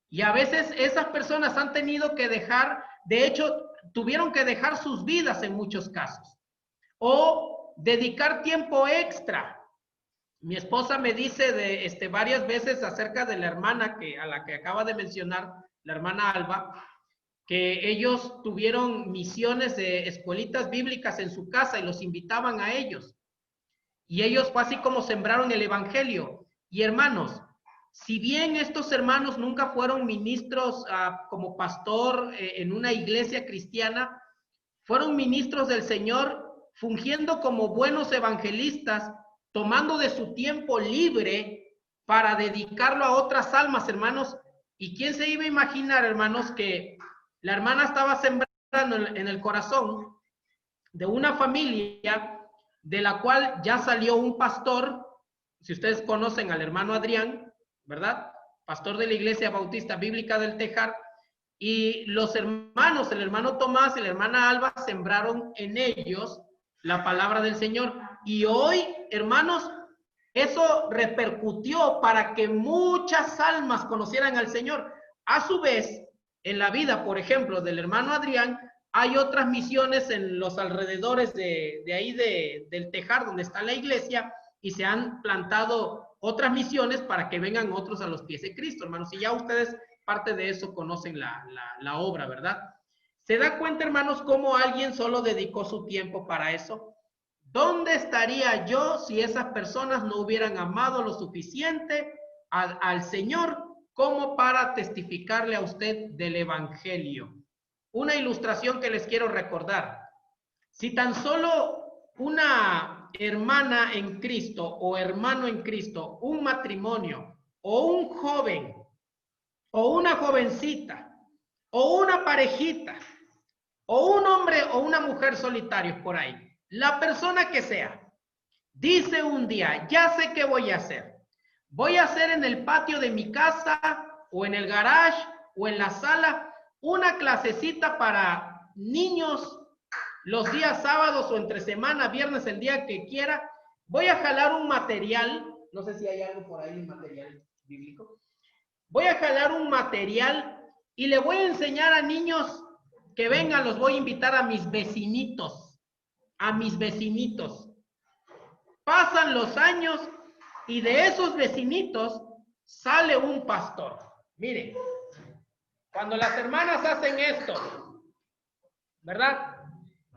Y a veces esas personas han tenido que dejar, de hecho, tuvieron que dejar sus vidas en muchos casos. O dedicar tiempo extra. Mi esposa me dice varias veces acerca de la hermana a la que acaba de mencionar, la hermana Alba, que ellos tuvieron misiones de escuelitas bíblicas en su casa y los invitaban a ellos. Y ellos fue así como sembraron el evangelio. Y hermanos, si bien estos hermanos nunca fueron ministros como pastor en una iglesia cristiana, fueron ministros del Señor fungiendo como buenos evangelistas, tomando de su tiempo libre para dedicarlo a otras almas, hermanos. ¿Y quién se iba a imaginar, hermanos, que la hermana estaba sembrando en el corazón de una familia de la cual ya salió un pastor? Si ustedes conocen al hermano Adrián, ¿verdad? Pastor de la Iglesia Bautista Bíblica del Tejar, y los hermanos, el hermano Tomás y la hermana Alba, sembraron en ellos la palabra del Señor. Y hoy, hermanos, eso repercutió para que muchas almas conocieran al Señor. A su vez, en la vida, por ejemplo, del hermano Adrián, hay otras misiones en los alrededores de ahí del Tejar, donde está la iglesia, y se han plantado otras misiones para que vengan otros a los pies de Cristo, hermanos. Y ya ustedes, parte de eso, conocen la obra, ¿verdad? ¿Se da cuenta, hermanos, cómo alguien solo dedicó su tiempo para eso? ¿Dónde estaría yo si esas personas no hubieran amado lo suficiente al Señor como para testificarle a usted del Evangelio? Una ilustración que les quiero recordar. Si tan solo una hermana en Cristo o hermano en Cristo, un matrimonio o un joven o una jovencita o una parejita o un hombre o una mujer solitarios por ahí, la persona que sea, dice un día, ya sé qué voy a hacer. voy a hacer en el patio de mi casa o en el garage o en la sala una clasecita para niños los días sábados o entre semana, viernes, el día que quiera. Voy a jalar un material, no sé si hay algo por ahí, material bíblico. Voy a jalar un material y le voy a enseñar a niños que vengan, los voy a invitar a mis vecinitos, Pasan los años y de esos vecinitos sale un pastor. Miren, cuando las hermanas hacen esto, ¿verdad?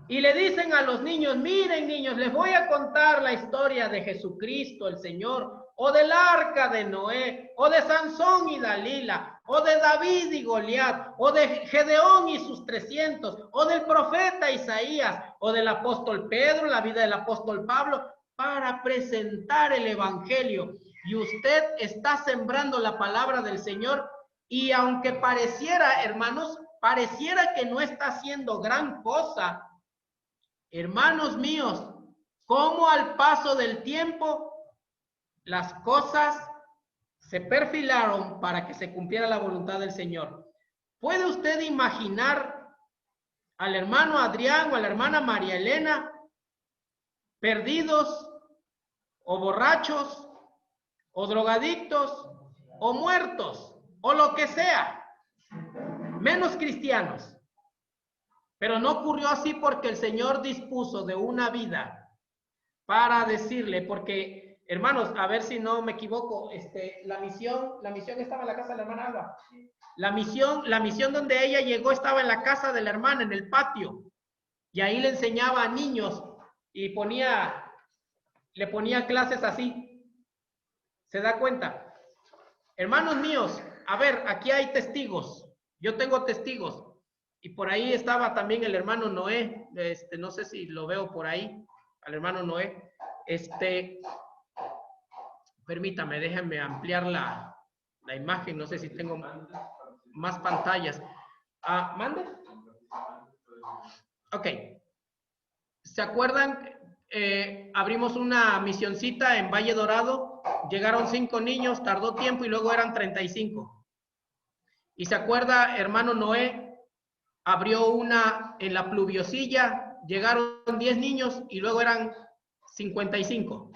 Y le dicen a los niños, miren niños, les voy a contar la historia de Jesucristo, el Señor, o del arca de Noé, o de Sansón y Dalila, o de David y Goliat, o de Gedeón y sus 300, o del profeta Isaías, o del apóstol Pedro, la vida del apóstol Pablo, para presentar el evangelio. Y usted está sembrando la palabra del Señor, y aunque pareciera, hermanos, pareciera que no está haciendo gran cosa, hermanos míos, cómo al paso del tiempo las cosas se perfilaron para que se cumpliera la voluntad del Señor. ¿Puede usted imaginar al hermano Adrián o a la hermana María Elena perdidos o borrachos o drogadictos o muertos o lo que sea, menos cristianos? Pero no ocurrió así porque el Señor dispuso de una vida para decirle, porque, hermanos, a ver si no me equivoco, la misión estaba en la casa de la hermana Alba. La misión donde ella llegó estaba en la casa de la hermana, en el patio. Y ahí le enseñaba a niños y le ponía clases así. ¿Se da cuenta? Hermanos míos, a ver, aquí hay testigos. Yo tengo testigos. Y por ahí estaba también el hermano Noé, no sé si lo veo por ahí, al hermano Noé. Permítame, déjenme ampliar la imagen, no sé si tengo más pantallas. ¿Mande? Ok. ¿Se acuerdan? Abrimos una misioncita en Valle Dorado, llegaron 5 niños, tardó tiempo y luego eran 35. ¿Y se acuerda, hermano Noé? Abrió una en la Pluviosilla, llegaron 10 niños y luego eran 55.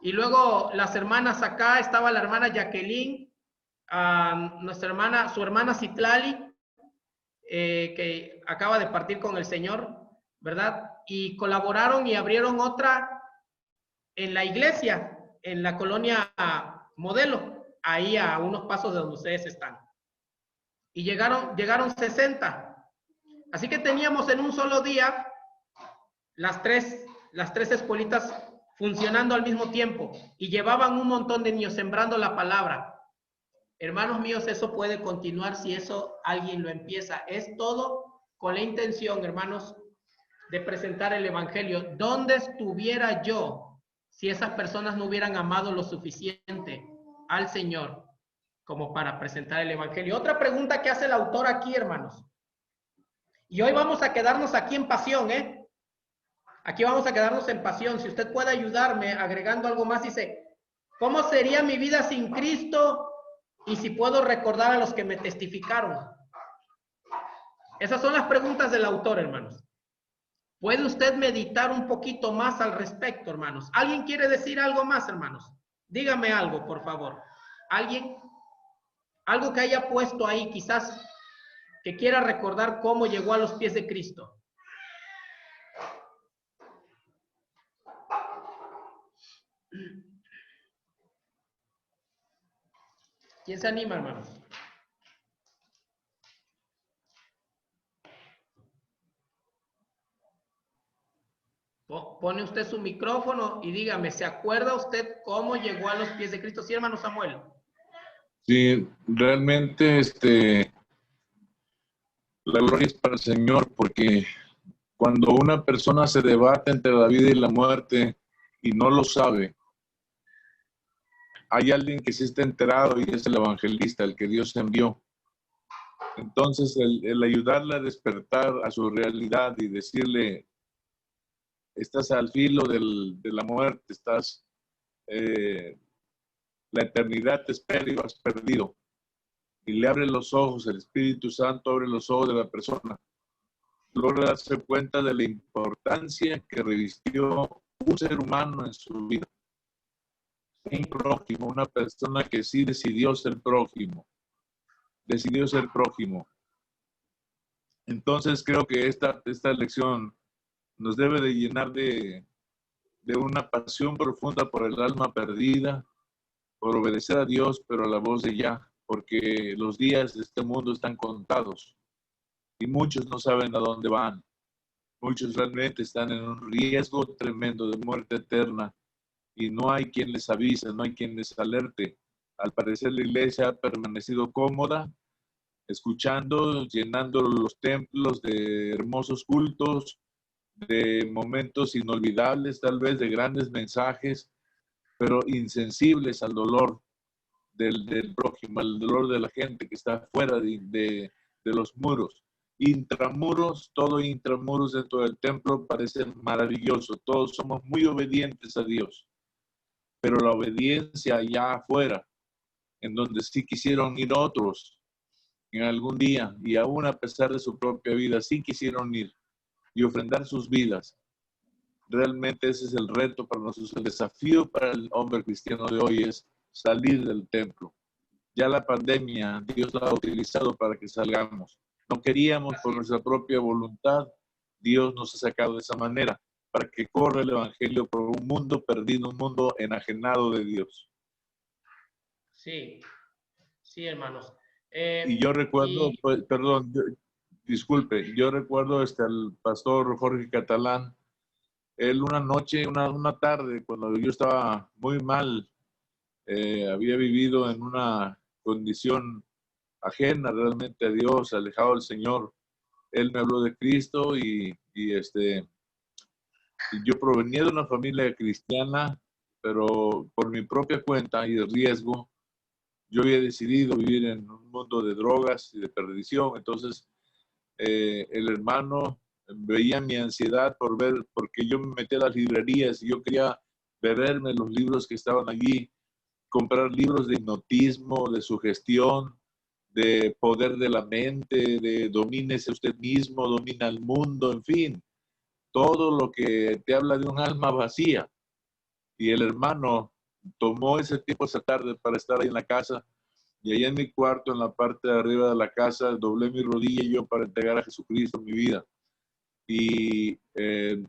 Y luego las hermanas acá, estaba la hermana Jacqueline, su hermana Citlali, que acaba de partir con el Señor, ¿verdad? Y colaboraron y abrieron otra en la iglesia, en la colonia Modelo, ahí a unos pasos de donde ustedes están. Y llegaron 60. Así que teníamos en un solo día las tres escuelitas funcionando al mismo tiempo y llevaban un montón de niños sembrando la palabra. Hermanos míos, eso puede continuar si eso alguien lo empieza. Es todo con la intención, hermanos, de presentar el evangelio. ¿Dónde estuviera yo si esas personas no hubieran amado lo suficiente al Señor como para presentar el evangelio? Otra pregunta que hace el autor aquí, hermanos. Y hoy vamos a quedarnos aquí en pasión, ¿eh? Aquí vamos a quedarnos en pasión. Si usted puede ayudarme agregando algo más, dice, ¿cómo sería mi vida sin Cristo? Y si puedo recordar a los que me testificaron. Esas son las preguntas del autor, hermanos. ¿Puede usted meditar un poquito más al respecto, hermanos? ¿Alguien quiere decir algo más, hermanos? Dígame algo, por favor. ¿Alguien? Algo que haya puesto ahí, quizás que quiera recordar cómo llegó a los pies de Cristo. ¿Quién se anima, hermanos? Pone usted su micrófono y dígame, ¿se acuerda usted cómo llegó a los pies de Cristo? Sí, hermano Samuel. Sí, realmente la gloria es para el Señor, porque cuando una persona se debate entre la vida y la muerte y no lo sabe, hay alguien que sí está enterado y es el evangelista, el que Dios envió. Entonces, el ayudarle a despertar a su realidad y decirle, estás al filo de la muerte, estás la eternidad te espera y vas perdido. Y le abre los ojos, el Espíritu Santo abre los ojos de la persona. Logra darse cuenta de la importancia que revistió un ser humano en su vida. Un prójimo, una persona que sí decidió ser prójimo. Decidió ser prójimo. Entonces creo que esta lección nos debe de llenar de una pasión profunda por el alma perdida, por obedecer a Dios, pero a la voz de Yah, porque los días de este mundo están contados y muchos no saben a dónde van. Muchos realmente están en un riesgo tremendo de muerte eterna y no hay quien les avise, no hay quien les alerte. Al parecer la iglesia ha permanecido cómoda, escuchando, llenando los templos de hermosos cultos, de momentos inolvidables, tal vez de grandes mensajes, pero insensibles al dolor del prójimo, al dolor de la gente que está fuera de los muros. Intramuros, todo intramuros dentro del templo parece maravilloso. Todos somos muy obedientes a Dios, pero la obediencia allá afuera, en donde sí quisieron ir otros en algún día, y aún a pesar de su propia vida, sí quisieron ir y ofrendar sus vidas. Realmente ese es el reto para nosotros. El desafío para el hombre cristiano de hoy es salir del templo. Ya la pandemia, Dios la ha utilizado para que salgamos. No queríamos por nuestra propia voluntad. Dios nos ha sacado de esa manera para que corra el evangelio por un mundo perdido, un mundo enajenado de Dios. Sí, sí, hermanos. Y yo recuerdo, pues, perdón, disculpe, yo recuerdo al pastor Jorge Catalán. Él una noche, una tarde, cuando yo estaba muy mal, había vivido en una condición ajena realmente a Dios, alejado del Señor. Él me habló de Cristo y yo provenía de una familia cristiana, pero por mi propia cuenta y de riesgo, yo había decidido vivir en un mundo de drogas y de perdición. Entonces, el hermano veía mi ansiedad por ver, porque yo me metí a las librerías y yo quería beberme los libros que estaban allí, comprar libros de hipnotismo, de sugestión, de poder de la mente, de domínese usted mismo, domina el mundo, en fin, todo lo que te habla de un alma vacía. Y el hermano tomó ese tiempo esa tarde para estar ahí en la casa, y allá en mi cuarto, en la parte de arriba de la casa, doblé mi rodilla yo para entregar a Jesucristo mi vida. Y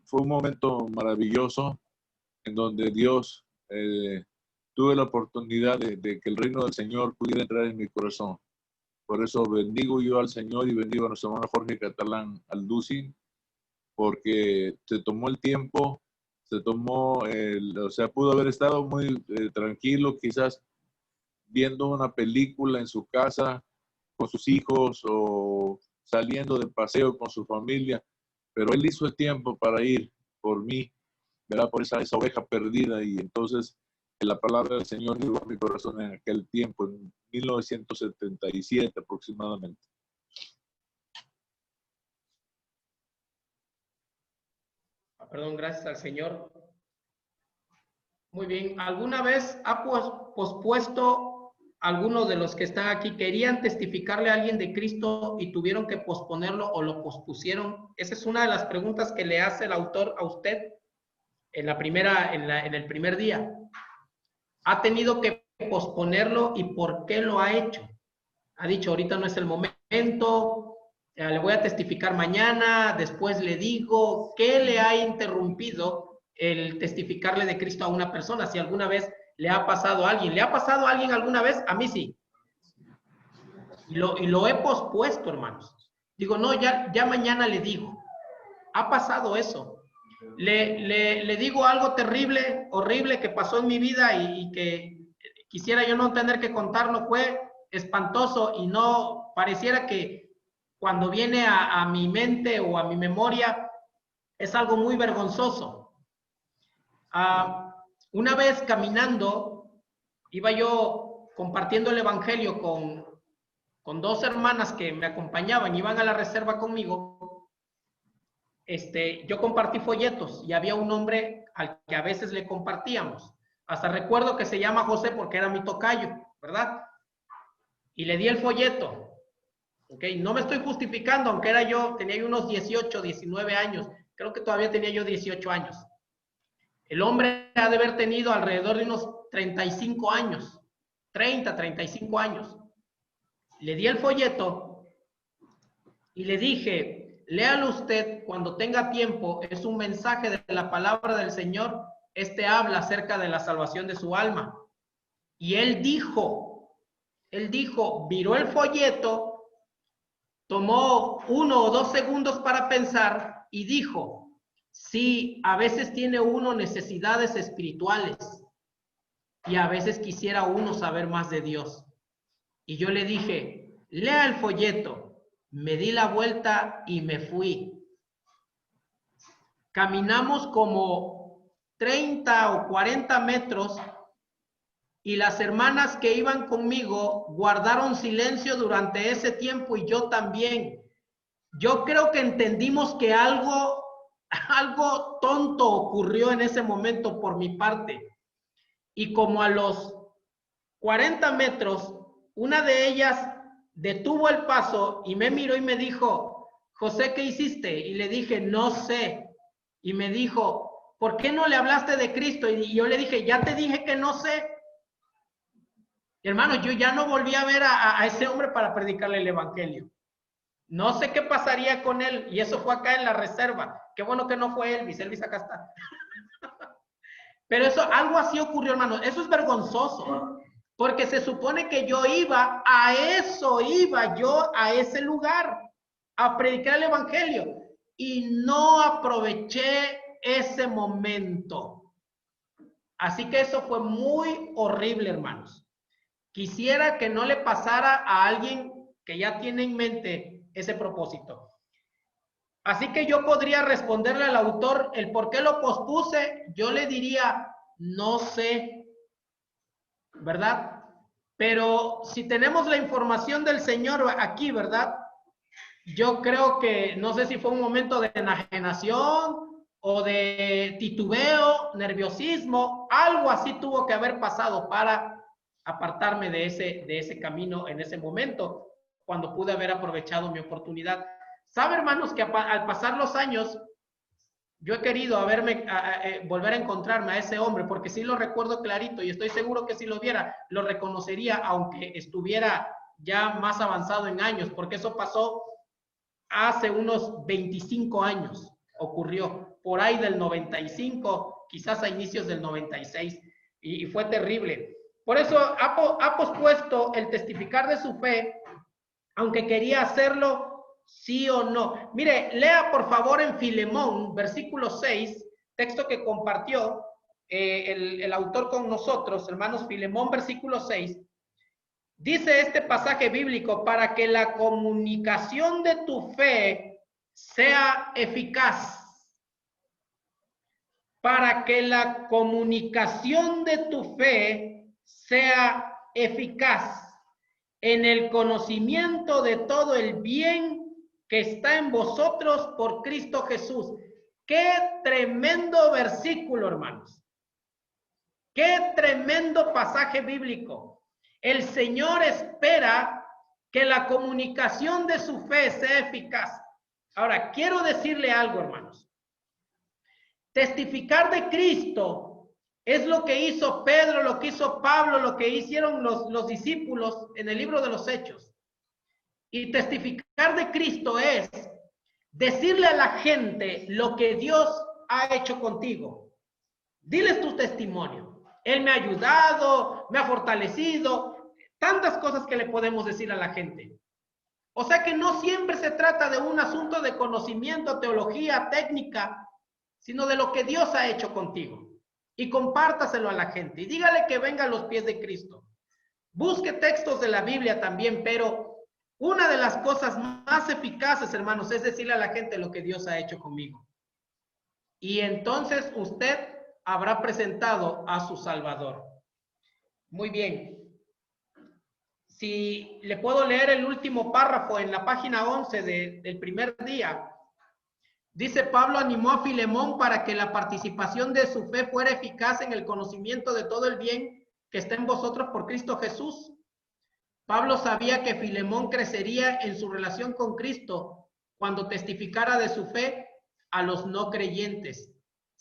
fue un momento maravilloso en donde Dios, tuve la oportunidad de que el reino del Señor pudiera entrar en mi corazón. Por eso bendigo yo al Señor y bendigo a nuestro hermano Jorge Catalán Alducin, porque se tomó el tiempo, o sea, pudo haber estado muy tranquilo, quizás viendo una película en su casa con sus hijos o saliendo de paseo con su familia, pero él hizo el tiempo para ir por mí, ¿verdad? Por esa oveja perdida. Y entonces la palabra del Señor llegó a mi corazón en aquel tiempo, en 1977 aproximadamente. Perdón, gracias al Señor. Muy bien. ¿Alguna vez ha pospuesto algunos de los que están aquí? ¿Querían testificarle a alguien de Cristo y tuvieron que posponerlo o lo pospusieron? Esa es una de las preguntas que le hace el autor a usted en el primer día. ¿Ha tenido que posponerlo y por qué lo ha hecho? Ha dicho, ahorita no es el momento, le voy a testificar mañana, después le digo. ¿Qué le ha interrumpido el testificarle de Cristo a una persona? Si alguna vez le ha pasado a alguien. ¿Le ha pasado a alguien alguna vez? A mí sí. Y lo he pospuesto, hermanos. Digo, no, ya mañana le digo. Ha pasado eso. Le digo algo terrible, horrible que pasó en mi vida y que quisiera yo no tener que contarlo. Fue espantoso y no pareciera que cuando viene a mi mente o a mi memoria es algo muy vergonzoso. Una vez caminando, iba yo compartiendo el evangelio con dos hermanas que me acompañaban, iban a la reserva conmigo. Yo compartí folletos y había un hombre al que a veces le compartíamos. Hasta recuerdo que se llama José porque era mi tocayo, ¿verdad? Y le di el folleto. ¿Ok? No me estoy justificando, aunque tenía yo unos 18, 19 años. Creo que todavía tenía yo 18 años. El hombre ha de haber tenido alrededor de unos 35 años. 30, 35 años. Le di el folleto y le dije, léalo usted cuando tenga tiempo. Es un mensaje de la palabra del Señor. Este habla acerca de la salvación de su alma. Y él dijo, miró el folleto, tomó 1 o 2 segundos para pensar y dijo, sí, a veces tiene uno necesidades espirituales y a veces quisiera uno saber más de Dios. Y yo le dije, lea el folleto. Me di la vuelta y me fui. Caminamos como 30 o 40 metros y las hermanas que iban conmigo guardaron silencio durante ese tiempo y yo también. Yo creo que entendimos que algo tonto ocurrió en ese momento por mi parte. Y como a los 40 metros, una de ellas detuvo el paso y me miró y me dijo, José, ¿qué hiciste? Y le dije, no sé. Y me dijo, ¿por qué no le hablaste de Cristo? Y yo le dije, ya te dije que no sé. Hermano, yo ya no volví a ver a ese hombre para predicarle el evangelio. No sé qué pasaría con él. Y eso fue acá en la reserva. Qué bueno que no fue Elvis. Elvis acá está. Pero eso, algo así ocurrió, hermano. Eso es vergonzoso. Porque se supone que yo iba a ese lugar, a predicar el evangelio. Y no aproveché ese momento. Así que eso fue muy horrible, hermanos. Quisiera que no le pasara a alguien que ya tiene en mente ese propósito. Así que yo podría responderle al autor el por qué lo pospuse. Yo le diría, no sé, ¿verdad? Pero si tenemos la información del Señor aquí, ¿verdad? Yo creo que, no sé si fue un momento de enajenación o de titubeo, nerviosismo, algo así tuvo que haber pasado para apartarme de ese camino en ese momento, cuando pude haber aprovechado mi oportunidad. ¿Sabe, hermanos, que al pasar los años, yo he querido volver a encontrarme a ese hombre, porque sí lo recuerdo clarito y estoy seguro que si lo viera, lo reconocería, aunque estuviera ya más avanzado en años, porque eso pasó hace unos 25 años, ocurrió por ahí del 95, quizás a inicios del 96, y fue terrible. Por eso ha pospuesto el testificar de su fe, aunque quería hacerlo sí o no. Mire, lea por favor en Filemón, versículo 6, texto que compartió el autor con nosotros, hermanos. Filemón, versículo 6. Dice este pasaje bíblico, para que la comunicación de tu fe sea eficaz. Para que la comunicación de tu fe sea eficaz en el conocimiento de todo el bien que está en vosotros por Cristo Jesús. Qué tremendo versículo, hermanos. Qué tremendo pasaje bíblico. El Señor espera que la comunicación de su fe sea eficaz. Ahora, quiero decirle algo, hermanos. Testificar de Cristo es lo que hizo Pedro, lo que hizo Pablo, lo que hicieron los discípulos en el libro de los Hechos. Y testificar de Cristo es decirle a la gente lo que Dios ha hecho contigo. Diles tu testimonio. Él me ha ayudado, me ha fortalecido, tantas cosas que le podemos decir a la gente. O sea que no siempre se trata de un asunto de conocimiento, teología, técnica, sino de lo que Dios ha hecho contigo. Y compártaselo a la gente y dígale que venga a los pies de Cristo. Busque textos de la Biblia también, pero una de las cosas más eficaces, hermanos, es decirle a la gente lo que Dios ha hecho conmigo. Y entonces usted habrá presentado a su Salvador. Muy bien. Si le puedo leer el último párrafo en la página 11 del primer día. Dice Pablo animó a Filemón para que la participación de su fe fuera eficaz en el conocimiento de todo el bien que está en vosotros por Cristo Jesús. Pablo sabía que Filemón crecería en su relación con Cristo cuando testificara de su fe a los no creyentes.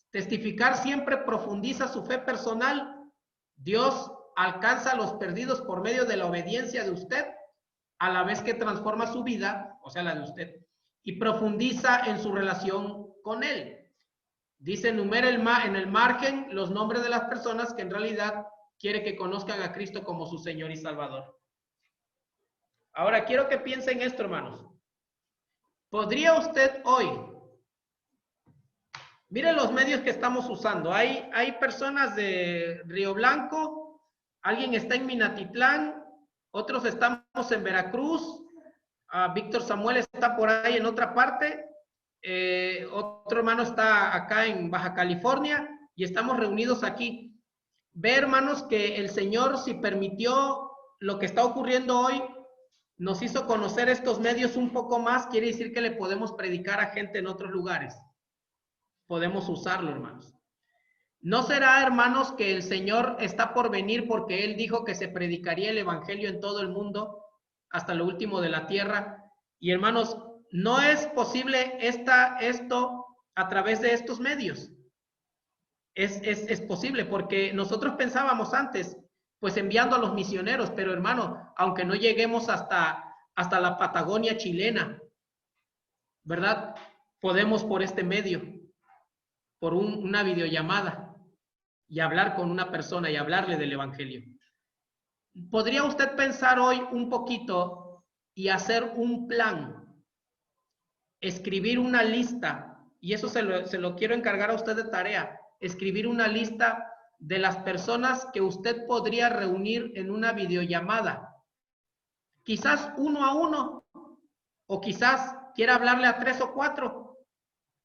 Testificar siempre profundiza su fe personal. Dios alcanza a los perdidos por medio de la obediencia de usted, a la vez que transforma su vida, o sea, la de usted, y profundiza en su relación con Él. Dice, enumera en el margen los nombres de las personas que en realidad quiere que conozcan a Cristo como su Señor y Salvador. Ahora, quiero que piensen esto, hermanos. ¿Podría usted hoy, miren los medios que estamos usando, hay personas de Río Blanco, alguien está en Minatitlán, otros estamos en Veracruz, Víctor Samuel está por ahí en otra parte, otro hermano está acá en Baja California y estamos reunidos aquí. Ve, hermanos, que el Señor, si permitió lo que está ocurriendo hoy, nos hizo conocer estos medios un poco más, quiere decir que le podemos predicar a gente en otros lugares. Podemos usarlo, hermanos. ¿No será, hermanos, que el Señor está por venir porque Él dijo que se predicaría el Evangelio en todo el mundo hasta lo último de la tierra? Y, hermanos, no es posible esto a través de estos medios. Es posible porque nosotros pensábamos antes, pues enviando a los misioneros, pero hermano, aunque no lleguemos hasta la Patagonia chilena, ¿verdad? Podemos por este medio, por una videollamada y hablar con una persona y hablarle del Evangelio. ¿Podría usted pensar hoy un poquito y hacer un plan? Escribir una lista, y eso se lo quiero encargar a usted de tarea, escribir una lista de las personas que usted podría reunir en una videollamada. Quizás 1 a 1, o quizás quiera hablarle a 3 o 4,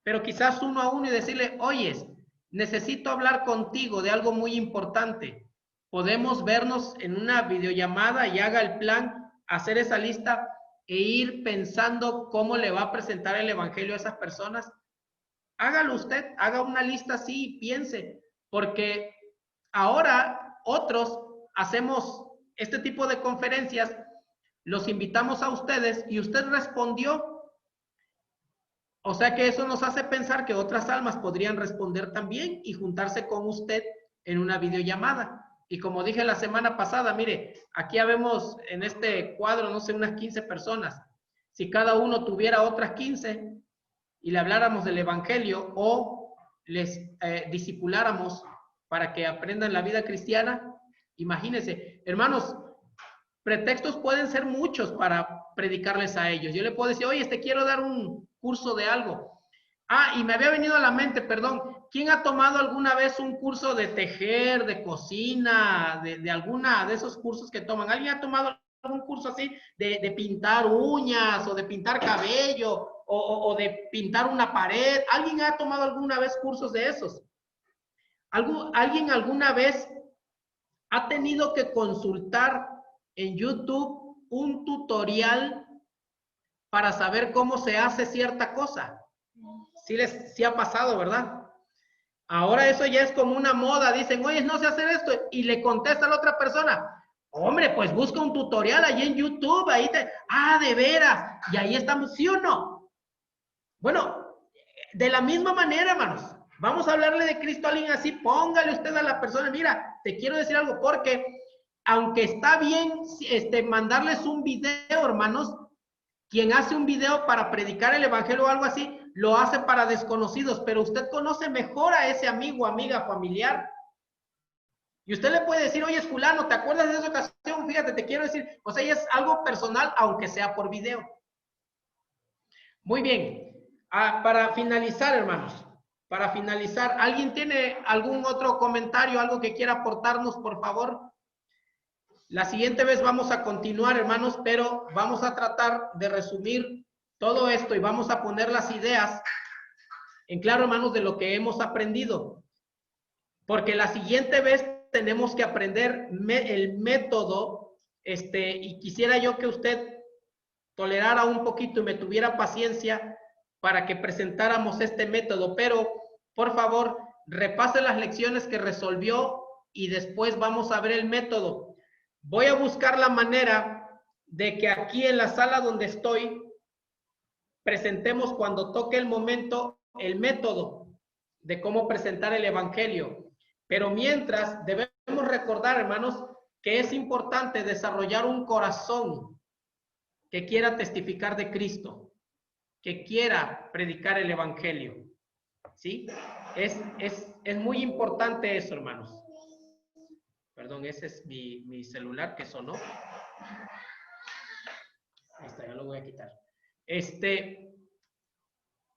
pero quizás 1 a 1 y decirle, oyes, necesito hablar contigo de algo muy importante. Podemos vernos en una videollamada y haga el plan, hacer esa lista e ir pensando cómo le va a presentar el Evangelio a esas personas. Hágalo usted, haga una lista así y piense, porque ahora otros hacemos este tipo de conferencias, los invitamos a ustedes y usted respondió. O sea que eso nos hace pensar que otras almas podrían responder también y juntarse con usted en una videollamada. Y como dije la semana pasada, mire, aquí habemos en este cuadro, no sé, unas 15 personas. Si cada uno tuviera otras 15 y le habláramos del Evangelio o les discipuláramos para que aprendan la vida cristiana, imagínense, hermanos, pretextos pueden ser muchos para predicarles a ellos. Yo le puedo decir, oye, te quiero dar un curso de algo. Y me había venido a la mente, perdón, ¿quién ha tomado alguna vez un curso de tejer, de cocina, de alguna de esos cursos que toman? ¿Alguien ha tomado algún curso así de pintar uñas o de pintar cabello o de pintar una pared? ¿Alguien ha tomado alguna vez cursos de esos? ¿Alguien alguna vez ha tenido que consultar en YouTube un tutorial para saber cómo se hace cierta cosa? Sí ha pasado, ¿verdad? Ahora eso ya es como una moda. Dicen, oye, no sé hacer esto. Y le contesta a la otra persona, hombre, pues busca un tutorial ahí en YouTube. Ahí de veras. Y ahí estamos, ¿sí o no? Bueno, de la misma manera, hermanos. Vamos a hablarle de Cristo a alguien así. Póngale usted a la persona, mira, te quiero decir algo, porque aunque está bien mandarles un video, hermanos, quien hace un video para predicar el Evangelio o algo así, lo hace para desconocidos, pero usted conoce mejor a ese amigo, amiga, familiar. Y usted le puede decir, oye, fulano, ¿te acuerdas de esa ocasión? Fíjate, te quiero decir, o sea, es algo personal, aunque sea por video. Muy bien. Para finalizar, hermanos, para finalizar, ¿alguien tiene algún otro comentario, algo que quiera aportarnos, por favor? La siguiente vez vamos a continuar, hermanos, pero vamos a tratar de resumir todo esto y vamos a poner las ideas en claro, hermanos, de lo que hemos aprendido. Porque la siguiente vez tenemos que aprender el método, y quisiera yo que usted tolerara un poquito y me tuviera paciencia para que presentáramos este método, pero por favor, repase las lecciones que resolvió y después vamos a ver el método. Voy a buscar la manera de que aquí en la sala donde estoy presentemos cuando toque el momento el método de cómo presentar el evangelio. Pero mientras debemos recordar, hermanos, que es importante desarrollar un corazón que quiera testificar de Cristo, que quiera predicar el evangelio. ¿Sí? Es muy importante eso, hermanos. Perdón, ese es mi celular que sonó. Ahí está, ya lo voy a quitar.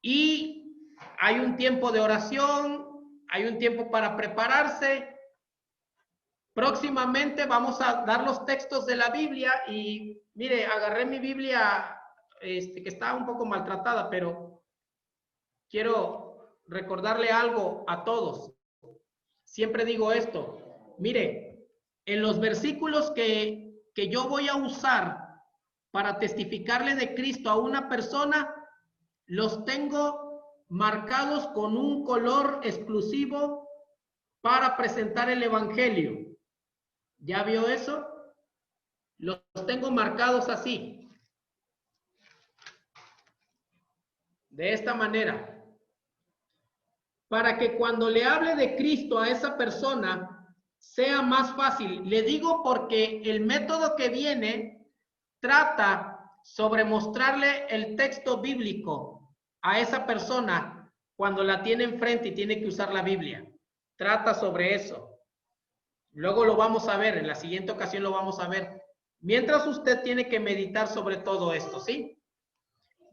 Y hay un tiempo de oración, hay un tiempo para prepararse. Próximamente vamos a dar los textos de la Biblia y mire, agarré mi Biblia que está un poco maltratada, pero quiero recordarle algo a todos. Siempre digo esto, mire, en los versículos que yo voy a usar para testificarle de Cristo a una persona, los tengo marcados con un color exclusivo para presentar el evangelio. ¿Ya vio eso? Los tengo marcados así. De esta manera. Para que cuando le hable de Cristo a esa persona sea más fácil. Le digo porque el método que viene trata sobre mostrarle el texto bíblico a esa persona cuando la tiene enfrente y tiene que usar la Biblia. Trata sobre eso. Luego lo vamos a ver, en la siguiente ocasión lo vamos a ver. Mientras usted tiene que meditar sobre todo esto, ¿sí?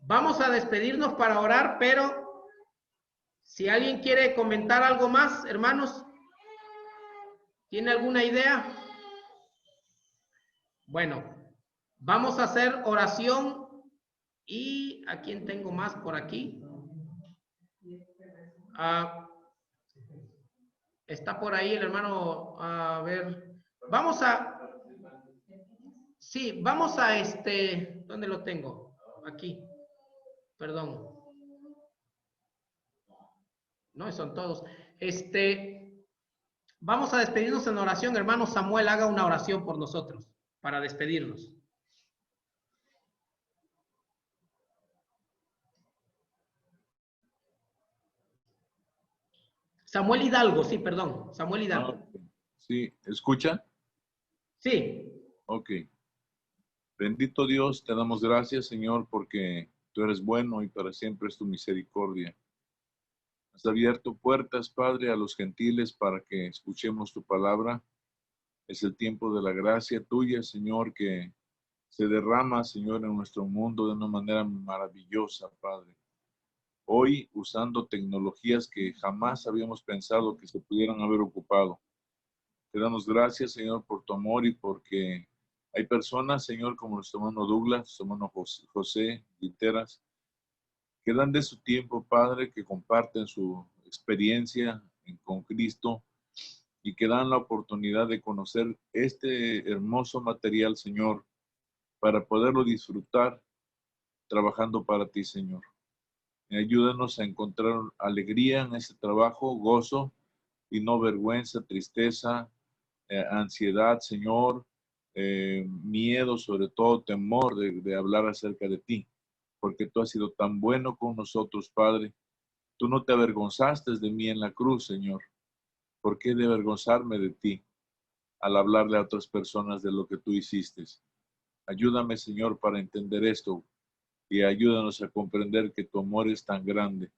Vamos a despedirnos para orar, pero si alguien quiere comentar algo más, hermanos, ¿tiene alguna idea? Bueno, vamos a hacer oración y ¿a quién tengo más por aquí? Está por ahí el hermano, a ver, vamos a, sí, vamos a ¿dónde lo tengo? Aquí, perdón. No, son todos. Vamos a despedirnos en oración, hermano Samuel, haga una oración por nosotros, para despedirnos. Samuel Hidalgo, sí, perdón, Samuel Hidalgo. Sí, ¿escuchan? Sí. Ok. Bendito Dios, te damos gracias, Señor, porque tú eres bueno y para siempre es tu misericordia. Has abierto puertas, Padre, a los gentiles para que escuchemos tu palabra. Es el tiempo de la gracia tuya, Señor, que se derrama, Señor, en nuestro mundo de una manera maravillosa, Padre. Hoy, usando tecnologías que jamás habíamos pensado que se pudieran haber ocupado. Te damos gracias, Señor, por tu amor y porque hay personas, Señor, como nuestro hermano Douglas, nuestro hermano José Guiteras, que dan de su tiempo, Padre, que comparten su experiencia con Cristo y que dan la oportunidad de conocer este hermoso material, Señor, para poderlo disfrutar trabajando para ti, Señor. Ayúdanos a encontrar alegría en ese trabajo, gozo y no vergüenza, tristeza, ansiedad, Señor, miedo, sobre todo temor de hablar acerca de ti, porque tú has sido tan bueno con nosotros, Padre. Tú no te avergonzaste de mí en la cruz, Señor. ¿Por qué de avergonzarme de ti al hablarle a otras personas de lo que tú hiciste? Ayúdame, Señor, para entender esto y ayúdanos a comprender que tu amor es tan grande,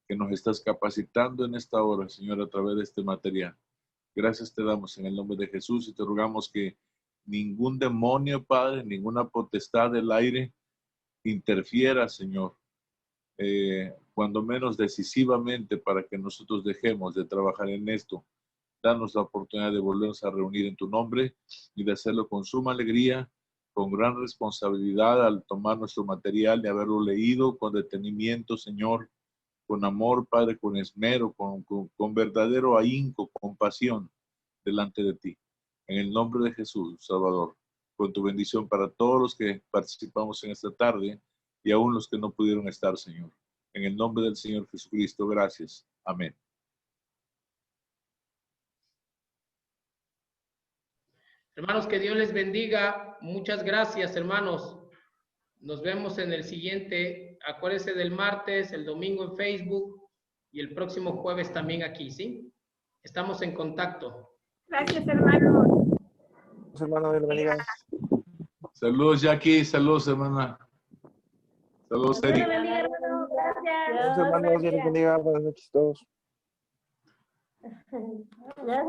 que nos estás capacitando en esta hora, Señor, a través de este material. Gracias te damos en el nombre de Jesús y te rogamos que ningún demonio, Padre, ninguna potestad del aire interfiera, Señor, cuando menos decisivamente para que nosotros dejemos de trabajar en esto. Danos la oportunidad de volvernos a reunir en tu nombre y de hacerlo con suma alegría, con gran responsabilidad al tomar nuestro material, de haberlo leído con detenimiento, Señor, con amor, Padre, con esmero, con verdadero ahínco, con pasión delante de ti. En el nombre de Jesús, Salvador, con tu bendición para todos los que participamos en esta tarde y aún los que no pudieron estar, Señor. En el nombre del Señor Jesucristo, gracias. Amén. Hermanos, que Dios les bendiga. Muchas gracias, hermanos. Nos vemos en el siguiente. Acuérdense del martes, el domingo en Facebook y el próximo jueves también aquí, ¿sí? Estamos en contacto. Gracias, hermano. Hermano, Dios le bendiga. Saludos, Jackie. Saludos, hermana. Saludos, Dios le Eric. bendiga, hermano. Gracias. Hermanos, Dios les bendiga. Buenas noches a todos. Gracias.